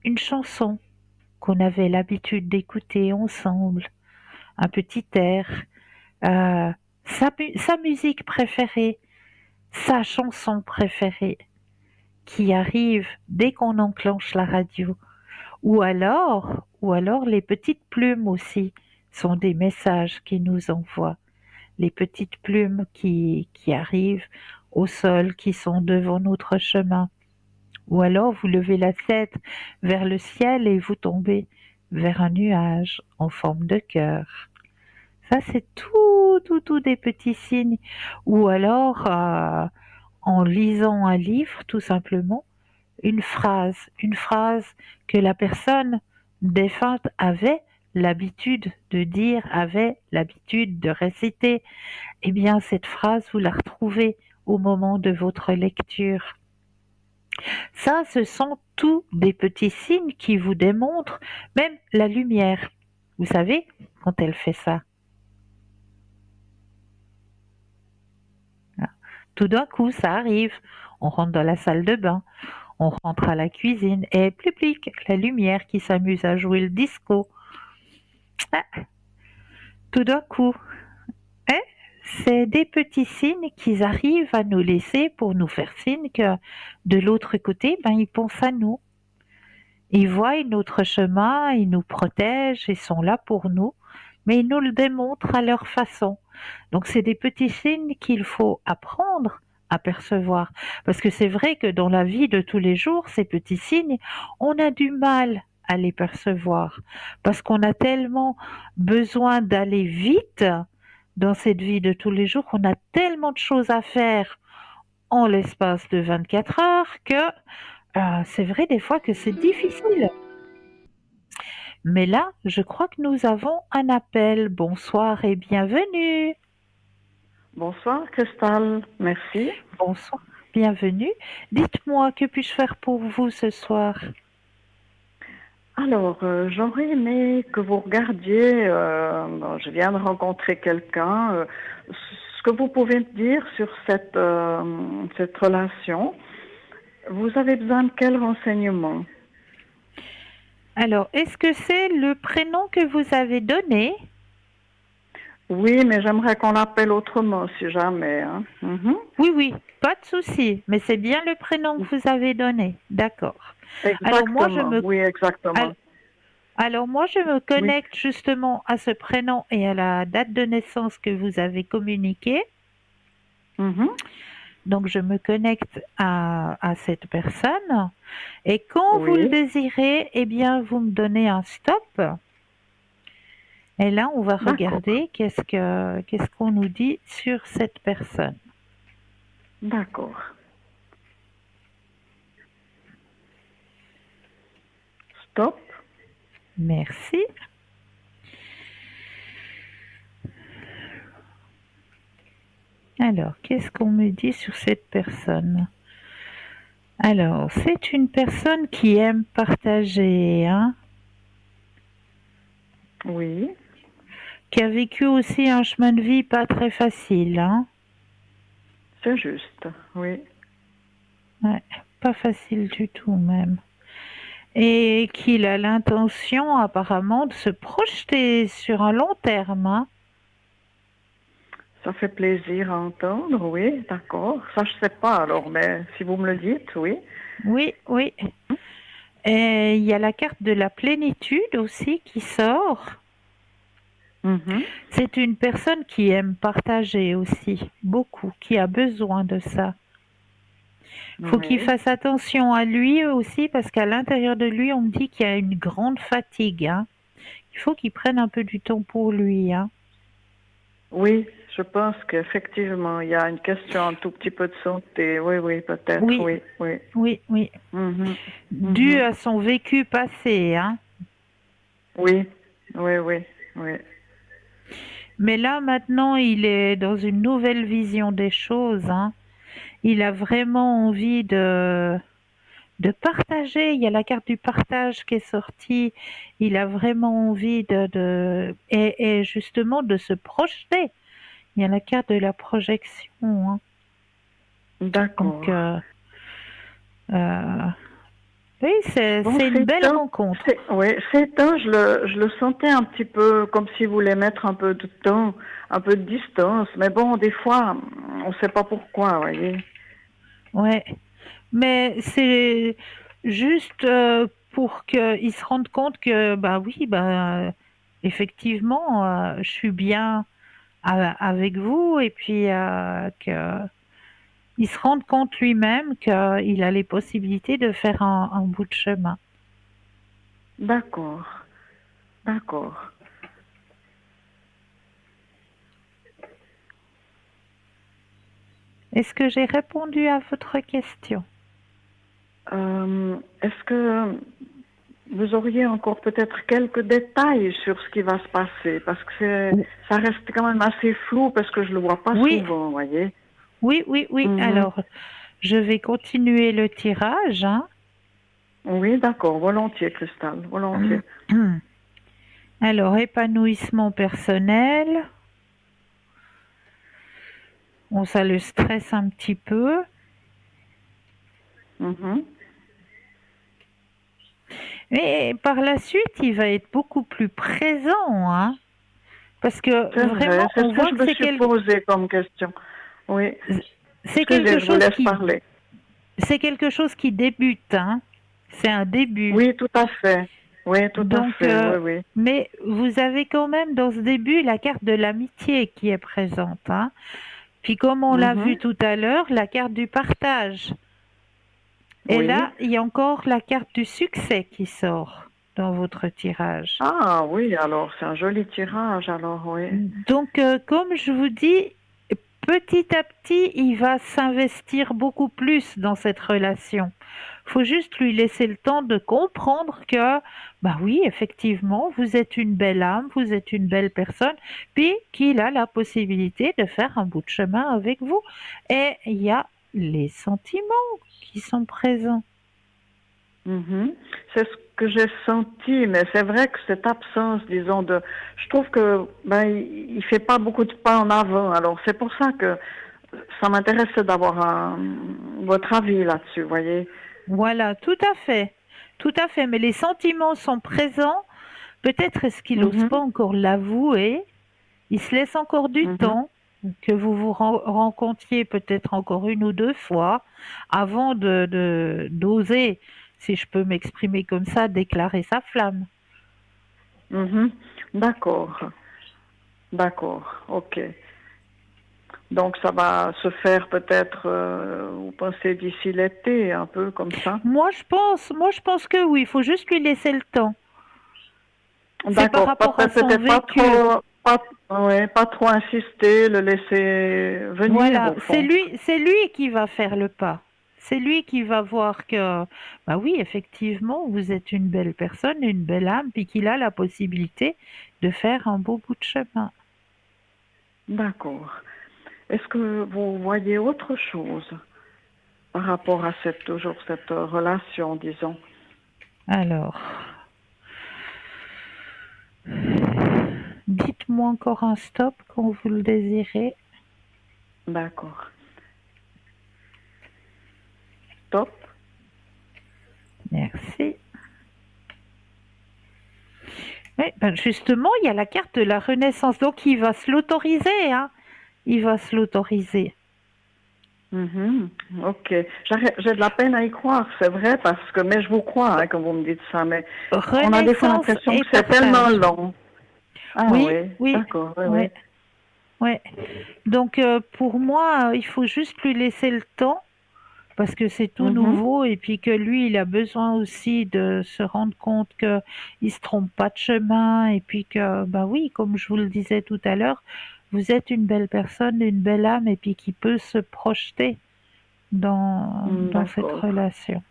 une chanson qu'on avait l'habitude d'écouter ensemble, un petit air, euh, sa musique préférée, sa chanson préférée qui arrive dès qu'on enclenche la radio. Ou alors les petites plumes aussi sont des messages qui nous envoient. Les petites plumes qui arrivent au sol, qui sont devant notre chemin. Ou alors vous levez la tête vers le ciel et vous tombez vers un nuage en forme de cœur. Ça, c'est tout des petits signes. Ou alors, en lisant un livre, tout simplement, une phrase que la personne défunte avait l'habitude de dire, avait l'habitude de réciter. Eh bien, cette phrase, vous la retrouvez au moment de votre lecture. Ça, ce sont tous des petits signes qui vous démontrent même la lumière. Vous savez, quand elle fait ça. Tout d'un coup, ça arrive. On rentre dans la salle de bain. On rentre à la cuisine et plic, la lumière qui s'amuse à jouer le disco. Ah, tout d'un coup, hein, c'est des petits signes qu'ils arrivent à nous laisser pour nous faire signe que de l'autre côté, ils pensent à nous. Ils voient notre chemin, ils nous protègent, ils sont là pour nous, mais ils nous le démontrent à leur façon. Donc c'est des petits signes qu'il faut apprendre à percevoir. Parce que c'est vrai que dans la vie de tous les jours, ces petits signes, on a du mal à les percevoir. Parce qu'on a tellement besoin d'aller vite dans cette vie de tous les jours, on a tellement de choses à faire en l'espace de 24 heures que c'est vrai des fois que c'est difficile. Mais là, je crois que nous avons un appel. Bonsoir et bienvenue. Bonsoir Cristal, merci. Bonsoir, bienvenue. Dites-moi, que puis-je faire pour vous ce soir? Alors, j'aurais aimé que vous regardiez, je viens de rencontrer quelqu'un, ce que vous pouvez me dire sur cette relation. Vous avez besoin de quel renseignement? Alors, est-ce que c'est le prénom que vous avez donné? Oui, mais j'aimerais qu'on l'appelle autrement, si jamais. Hein. Mhm. Oui, pas de souci, mais c'est bien le prénom que vous avez donné. D'accord. Exactement, oui, exactement. Alors moi, je me Oui. connecte justement à ce prénom et à la date de naissance que vous avez communiquée. Mhm. Donc, je me connecte à cette personne. Et quand vous le Oui, désirez, eh bien, vous me donnez un stop. Et là, on va d'accord. regarder qu'est-ce qu'on nous dit sur cette personne. D'accord. Stop. Merci. Alors, qu'est-ce qu'on me dit sur cette personne? Alors, c'est une personne qui aime partager, hein, Oui, qui a vécu aussi un chemin de vie pas très facile, hein. c'est juste, oui. Ouais, pas facile du tout même. Et qu'il a l'intention apparemment de se projeter sur un long terme, hein. Ça fait plaisir à entendre, oui, d'accord. Ça, je sais pas alors, mais si vous me le dites, oui. Oui, oui. Et il y a la carte de la plénitude aussi qui sort. Mhm. C'est une personne qui aime partager aussi, beaucoup, qui a besoin de ça. Faut qu'il Oui. fasse attention à lui aussi parce qu'à l'intérieur de lui, on me dit qu'il y a une grande fatigue, hein. Il faut qu'il prenne un peu du temps pour lui, hein. Oui, je pense qu'effectivement, il y a une question un tout petit peu de santé. Oui, oui, peut-être, Oui, oui, oui. oui, oui. Mhm. Dû Mhm. à son vécu passé, hein. Oui, oui, oui, oui. Mais là, maintenant, il est dans une nouvelle vision des choses, hein. Il a vraiment envie de partager. Il y a la carte du partage qui est sortie. Il a vraiment envie et justement de se projeter. Il y a la carte de la projection, hein. Donc, D'accord. euh, oui, Bon, c'est une belle rencontre. Oui, ces temps, je le sentais un petit peu comme s'il voulait mettre un peu de temps, un peu de distance. Mais bon, des fois, on ne sait pas pourquoi, vous voyez. Ouais. Mais c'est juste pour qu'ils se rendent compte que, bah oui, bah, effectivement, je suis bien avec vous et puis qu'il se rende compte lui-même qu'il a les possibilités de faire un bout de chemin. D'accord, d'accord. Est-ce que j'ai répondu à votre question? Est-ce que vous auriez encore peut-être quelques détails sur ce qui va se passer? Parce que ça reste quand même assez flou parce que je le vois pas Oui, souvent, vous voyez. oui, oui, oui. Mhm. Alors, je vais continuer le tirage, hein. Oui, d'accord, volontiers, Cristal, volontiers. Alors, épanouissement personnel. Bon, ça le stresse un petit peu. Mhm. Mais par la suite, il va être beaucoup plus présent, hein. Parce que C'est vrai, vraiment, c'est on ce que voit je que me suis posé comme question. Oui, c'est quelque excusez, je vous chose laisse parler. c'est quelque chose qui débute, hein. C'est un début. Oui, tout à fait. Oui, tout à Donc, fait, oui, oui. mais vous avez quand même dans ce début la carte de l'amitié qui est présente, hein. Puis comme on l'a vu Mhm. tout à l'heure, la carte du partage. Et Oui. là, il y a encore la carte du succès qui sort dans votre tirage. Ah oui, alors c'est un joli tirage, alors oui. Donc, comme je vous dis, petit à petit, il va s'investir beaucoup plus dans cette relation. Faut juste lui laisser le temps de comprendre que, bah oui, effectivement, vous êtes une belle âme, vous êtes une belle personne, puis qu'il a la possibilité de faire un bout de chemin avec vous. Et il y a les sentiments qui sont présents. Mhm. C'est ce que j'ai senti, mais c'est vrai que cette absence, disons, je trouve que ben il fait pas beaucoup de pas en avant. Alors c'est pour ça que ça m'intéressait d'avoir votre avis là-dessus, vous voyez. Voilà, tout à fait, mais les sentiments sont présents. Peut-être est-ce qu'il n'ose Mhm. pas encore l'avouer. Il se laisse encore du Mhm. temps que vous vous rencontriez peut-être encore une ou deux fois avant d'oser, si je peux m'exprimer comme ça, déclarer sa flamme. Mhm. D'accord, d'accord, ok. Donc ça va se faire peut-être, vous pensez d'ici l'été, un peu comme ça. Moi je pense que oui, il faut juste lui laisser le temps. C'est par D'accord, rapport à son peut-être pas vécu. trop, ouais, pas trop insister, le laisser venir Voilà, au fond. c'est lui qui va faire le pas. C'est lui qui va voir que, bah oui, effectivement, vous êtes une belle personne, une belle âme, puis qu'il a la possibilité de faire un beau bout de chemin. D'accord. Est-ce que vous voyez autre chose par rapport à toujours cette relation, disons? Alors, dites-moi encore un stop quand vous le désirez. D'accord. Top. Merci. Oui, ben justement, il y a la carte de la Renaissance, donc il va se l'autoriser, hein. il va se l'autoriser. Mhm. Ok. J'ai de la peine à y croire, c'est vrai, mais je vous crois quand vous me dites ça, mais on a des fois Renaissance l'impression et que c'est tellement partage. long. Ah Oui, oui, oui, d'accord, oui, oui, oui. oui. Donc pour moi, il faut juste lui laisser le temps parce que c'est tout Mhm. nouveau et puis que lui, il a besoin aussi de se rendre compte que il se trompe pas de chemin et puis que, bah oui, comme je vous le disais tout à l'heure, vous êtes une belle personne, une belle âme et puis qui peut se projeter dans cette D'accord. relation.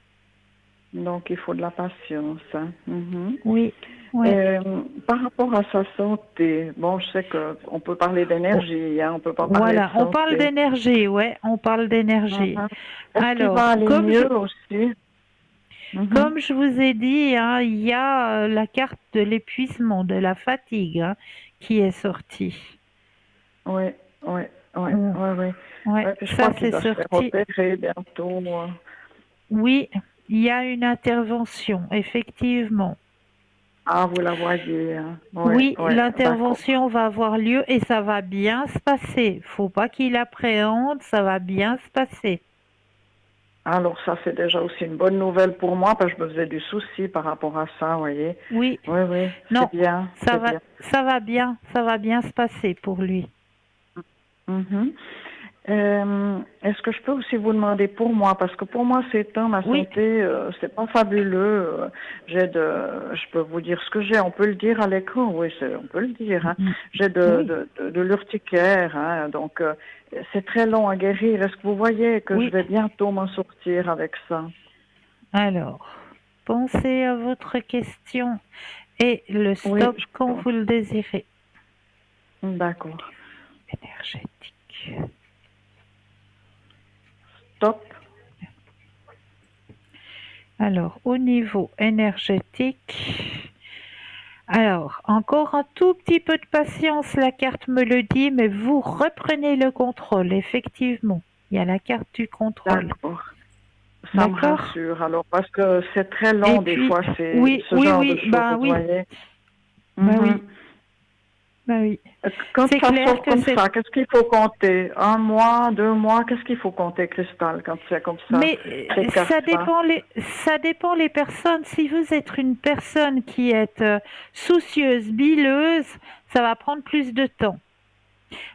Donc il faut de la patience, hein. Mhm. Oui, oui. Et, par rapport à sa santé, bon, je sais qu'on peut parler Oh, d'énergie, hein, on peut pas parler de voilà, on parle santé. d'énergie, ouais, on parle d'énergie. Mhm. Est-ce qu'il va Alors, aller mieux aussi? Mhm. comme je vous ai dit, hein, il y a la carte de l'épuisement, de la fatigue, hein, qui est sortie. Oui, oui, oui, Oh, oui, oui. ouais, Ouais, puis je ça crois qu'il c'est va se faire sorti. opérer bientôt. Oui, il y a une intervention, effectivement. Ah, vous la voyez, hein. Oui, Oui, oui, d'accord. l'intervention va avoir lieu et ça va bien se passer. Faut pas qu'il appréhende, ça va bien se passer. Alors ça, c'est déjà aussi une bonne nouvelle pour moi, parce que je me faisais du souci par rapport à ça, vous voyez. Oui, Oui, oui, non, c'est bien, c'est bien. ça va bien se passer pour lui. Mhm. Est-ce que je peux aussi vous demander pour moi, parce que pour moi ces temps, ma Oui, santé, c'est pas fabuleux. Je peux vous dire ce que j'ai, on peut le dire à l'écran, oui, on peut le dire. Hein. mm, J'ai oui, de l'urticaire, hein, donc c'est très long à guérir. Est-ce que vous voyez que je oui. vais bientôt m'en sortir avec ça? Alors, pensez à votre question et le Oui, stop quand vous le désirez. d'accord. Énergétique. Stop. Alors, au niveau énergétique, alors, encore un tout petit peu de patience, la carte me le dit, mais vous reprenez le contrôle, effectivement. Il y a la carte du contrôle. D'accord. Ça me D'accord? rassure. Alors, parce que c'est très Et long des puis, fois, c'est oui, ce oui, genre de oui, choses, bah vous oui, voyez. bah Mhm. oui, bah oui. Quand C'est ça clair sort que comme c'est. ça, qu'est-ce qu'il faut compter? Un mois, 2 mois, qu'est-ce qu'il faut compter, Cristal, quand c'est comme ça, Mais ces cartes-là? ça dépend les personnes. Si vous êtes une personne qui est soucieuse, bileuse, ça va prendre plus de temps.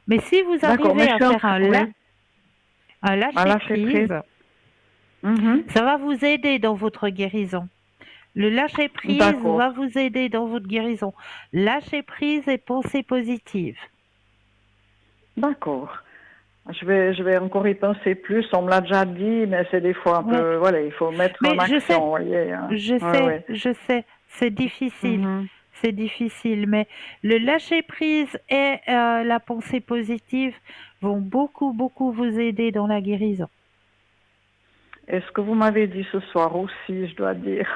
Mais si vous D'accord, mais arrivez je à suis en faire train, oui, un à lâcher lâcher prise. prise, Mhm. ça va vous aider dans votre guérison. Le lâcher prise D'accord, va vous aider dans votre guérison. Lâcher prise et pensée positive. d'accord. Je vais encore y penser plus. On me l'a déjà dit, mais c'est des fois un Ouais. peu, voilà, il faut mettre en Mais action, vous voyez. Hein. Ouais, ouais. je sais, c'est difficile. Mhm. C'est difficile, mais le lâcher prise et la pensée positive vont beaucoup, beaucoup vous aider dans la guérison. Et ce que vous m'avez dit ce soir aussi, je dois dire.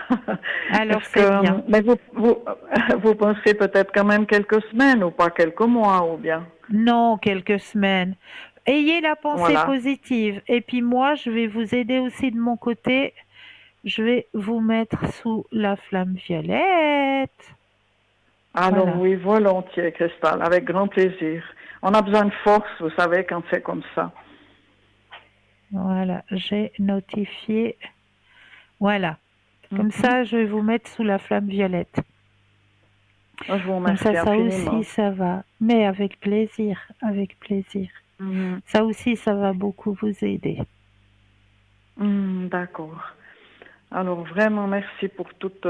Alors Est-ce c'est bien. que, mais vous pensez peut-être quand même quelques semaines ou pas quelques mois ou bien? Non, quelques semaines. Ayez la pensée Voilà. positive. Et puis moi, je vais vous aider aussi de mon côté. Je vais vous mettre sous la flamme violette. Alors Voilà, oui, volontiers, Cristal, avec grand plaisir. On a besoin de force, vous savez, quand c'est comme ça. voilà, j'ai notifié. Voilà, comme Mhm. ça, je vais vous mettre sous la flamme violette. Je vous Comme remercie ça aussi, infiniment. ça va. Mais avec plaisir, avec plaisir. Mhm. Ça aussi, ça va beaucoup vous aider. D'accord. Alors vraiment, merci pour toutes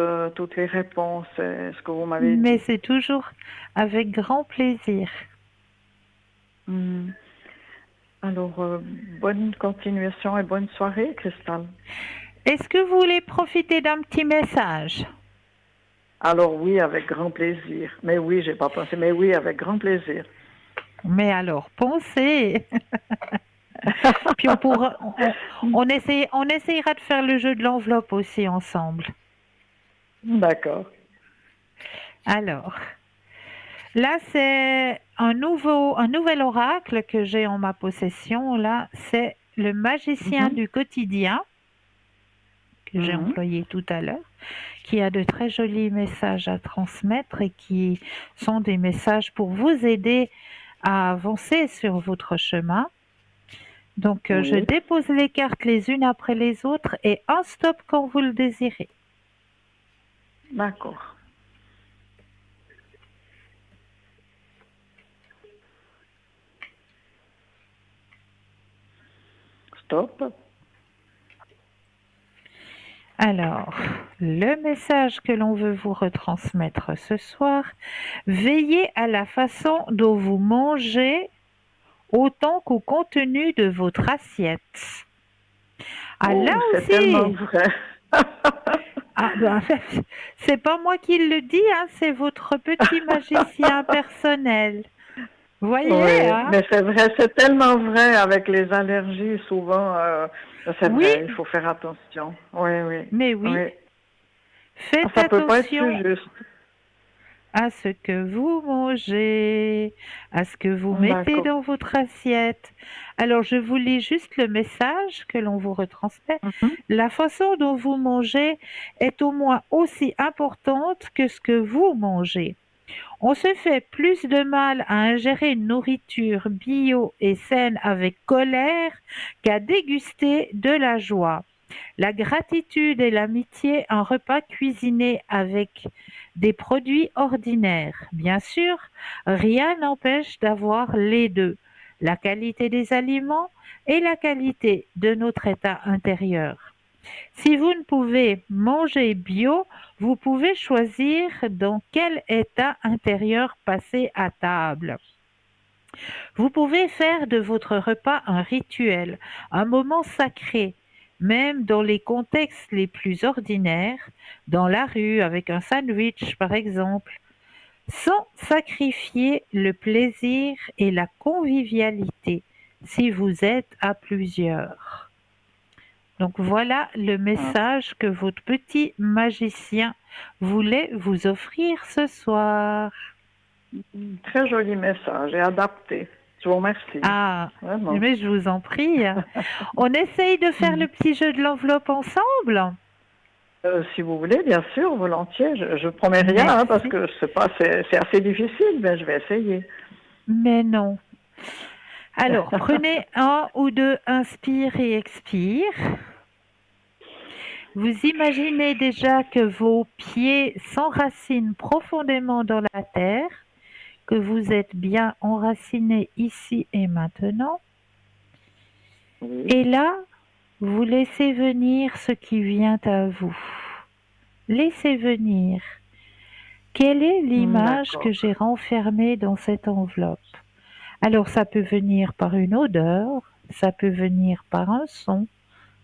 les réponses et ce que vous m'avez Mais dit. c'est toujours avec grand plaisir. Mhm. Alors, bonne continuation et bonne soirée, Cristal. Est-ce que vous voulez profiter d'un petit message? Alors oui, avec grand plaisir. Mais oui, j'ai pas pensé, mais oui, avec grand plaisir. Mais alors, pensez. Puis on essayera de faire le jeu de l'enveloppe aussi ensemble. D'accord. Alors, là, c'est un nouvel oracle que j'ai en ma possession. Là, c'est le magicien Mhm. du quotidien que j'ai Mhm. employé tout à l'heure, qui a de très jolis messages à transmettre et qui sont des messages pour vous aider à avancer sur votre chemin. Donc, je Oui, dépose les cartes les unes après les autres et un stop quand vous le désirez. d'accord. Stop. Alors, le message que l'on veut vous retransmettre ce soir, veillez à la façon dont vous mangez autant qu'au contenu de votre assiette. Ah là Oh, c'est tellement aussi, vrai. ah, ben, c'est pas moi qui le dis, hein, c'est votre petit magicien personnel. Voyez, Oui, hein? mais c'est vrai, c'est tellement vrai avec les allergies, souvent, c'est Oui, vrai, il faut faire attention. Oui, oui, mais oui, oui. faites Ça peut pas être plus attention juste. à ce que vous mangez, à ce que vous mettez D'accord. dans votre assiette. Alors, je vous lis juste le message que l'on vous retransmet. Mhm. La façon dont vous mangez est au moins aussi importante que ce que vous mangez. On se fait plus de mal à ingérer une nourriture bio et saine avec colère qu'à déguster de la joie. La gratitude et l'amitié, un repas cuisiné avec des produits ordinaires. Bien sûr, rien n'empêche d'avoir les deux, la qualité des aliments et la qualité de notre état intérieur. Si vous ne pouvez manger bio, vous pouvez choisir dans quel état intérieur passer à table. Vous pouvez faire de votre repas un rituel, un moment sacré, même dans les contextes les plus ordinaires, dans la rue avec un sandwich par exemple, sans sacrifier le plaisir et la convivialité si vous êtes à plusieurs. Donc voilà le Ah, message que votre petit magicien voulait vous offrir ce soir. très joli message et adapté. Je vous remercie. Ah, Vraiment. mais je vous en prie. On essaye de faire le Mhm. petit jeu de l'enveloppe ensemble? Si vous voulez, bien sûr, volontiers. Je promets rien, hein, parce Merci. que je sais pas, c'est assez difficile, mais je vais essayer. Mais non. Alors, prenez un ou deux, inspire et expire. Vous imaginez déjà que vos pieds s'enracinent profondément dans la terre, que vous êtes bien enraciné ici et maintenant. Oui, Et là, vous laissez venir ce qui vient à vous. Laissez venir. Quelle est l'image que d'accord. j'ai renfermée dans cette enveloppe? Alors ça peut venir par une odeur, ça peut venir par un son,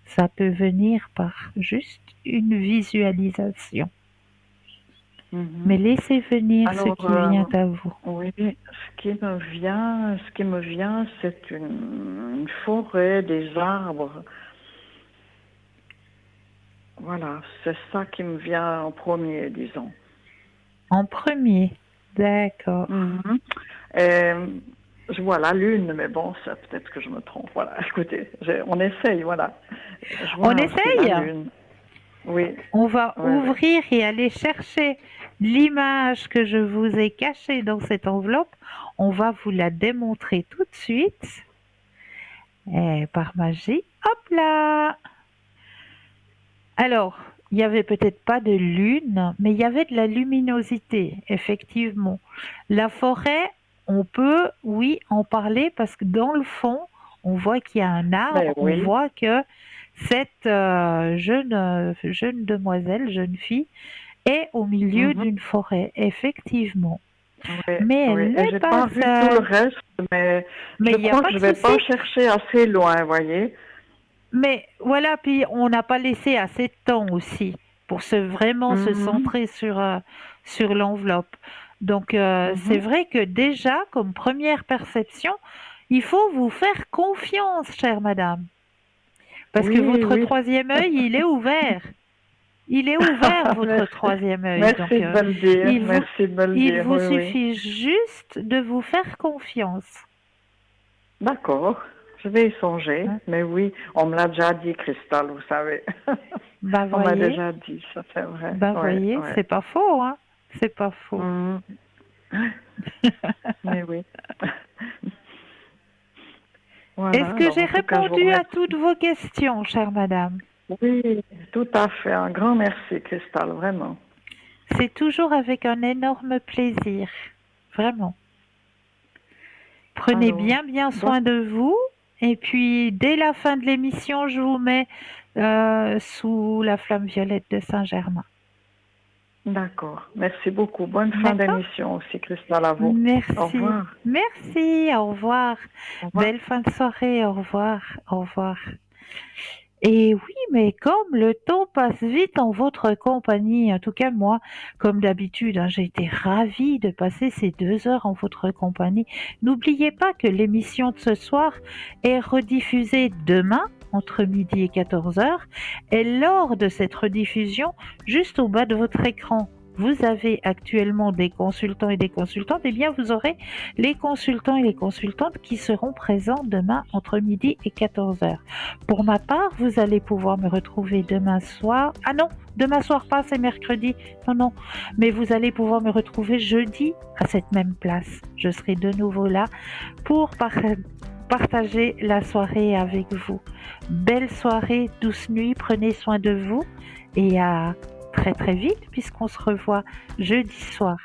ça peut venir par juste une visualisation. Mais Mhm. laissez venir ce Alors, qui vient à vous. oui, ce qui me vient, c'est une forêt, des arbres. Voilà, c'est ça qui me vient en premier, disons. En premier, d'accord. Mhm. Et je vois la lune, mais bon, ça peut-être que je me trompe. Voilà, écoutez, on essaye, voilà. Je On vois aussi la essaye? lune. Oui, On va oui, oui. ouvrir et aller chercher l'image que je vous ai cachée dans cette enveloppe. On va vous la démontrer tout de suite. Et par magie, hop là! Alors, il n'y avait peut-être pas de lune, mais il y avait de la luminosité, effectivement. La forêt, on peut, oui, en parler parce que dans le fond, on voit qu'il y a un Mais arbre, on oui, voit que cette jeune demoiselle, jeune fille, est au milieu mhm, d'une forêt, effectivement. oui, Mais oui. elle Et n'est j'ai pas pas vu tout le seule. reste, mais Mais je il n'y a crois pas que de je vais souci. pas chercher assez loin, voyez. Mais voilà, puis on n'a pas laissé assez de temps aussi pour vraiment se Mhm, centrer sur l'enveloppe. Donc c'est mhm. vrai que déjà, comme première perception, il faut vous faire confiance, chère madame, parce que Oui, votre oui. troisième œil, il est ouvert. Il est ouvert, votre Merci. troisième œil. Merci Donc de me le dire. il vous, Merci de me le il dire. vous Oui, oui. suffit juste de vous faire confiance. D'accord. Je vais y songer. Hein. Mais oui, on me l'a déjà dit, Cristal, vous savez. Bah On m'a voyez, déjà dit, ça c'est vrai. bah Oui, voyez, oui. c'est pas faux, hein. C'est pas faux. Mhm. Mais oui. Est-ce Voilà, que alors j'ai en tout cas, je vous répondu à remercie. toutes vos questions, chère madame? Oui, tout à fait. Un grand merci, Cristal, vraiment. C'est toujours avec un énorme plaisir, vraiment. Prenez Alors, bien bon, soin de vous. Et puis, dès la fin de l'émission, je vous mets sous la flamme violette de Saint-Germain. d'accord. Merci beaucoup. Bonne fin D'accord? d'émission aussi, Cristal, à vous. Au Merci. revoir. Merci. Au revoir. Au revoir. Belle fin de soirée. Au revoir. Au revoir. Et oui, mais comme le temps passe vite en votre compagnie, en tout cas moi, comme d'habitude, hein, j'ai été ravie de passer ces 2 heures en votre compagnie. N'oubliez pas que l'émission de ce soir est rediffusée demain entre midi et 14 heures. Et lors de cette rediffusion, juste au bas de votre écran, vous avez actuellement des consultants et des consultantes, eh bien vous aurez les consultants et les consultantes qui seront présents demain entre midi et 14 heures. Pour ma part, vous allez pouvoir me retrouver demain soir. Ah non, demain soir pas, c'est mercredi. Non. Mais vous allez pouvoir me retrouver jeudi à cette même place. Je serai de nouveau là pour partager la soirée avec vous. Belle soirée, douce nuit, prenez soin de vous et à très vite puisqu'on se revoit jeudi soir.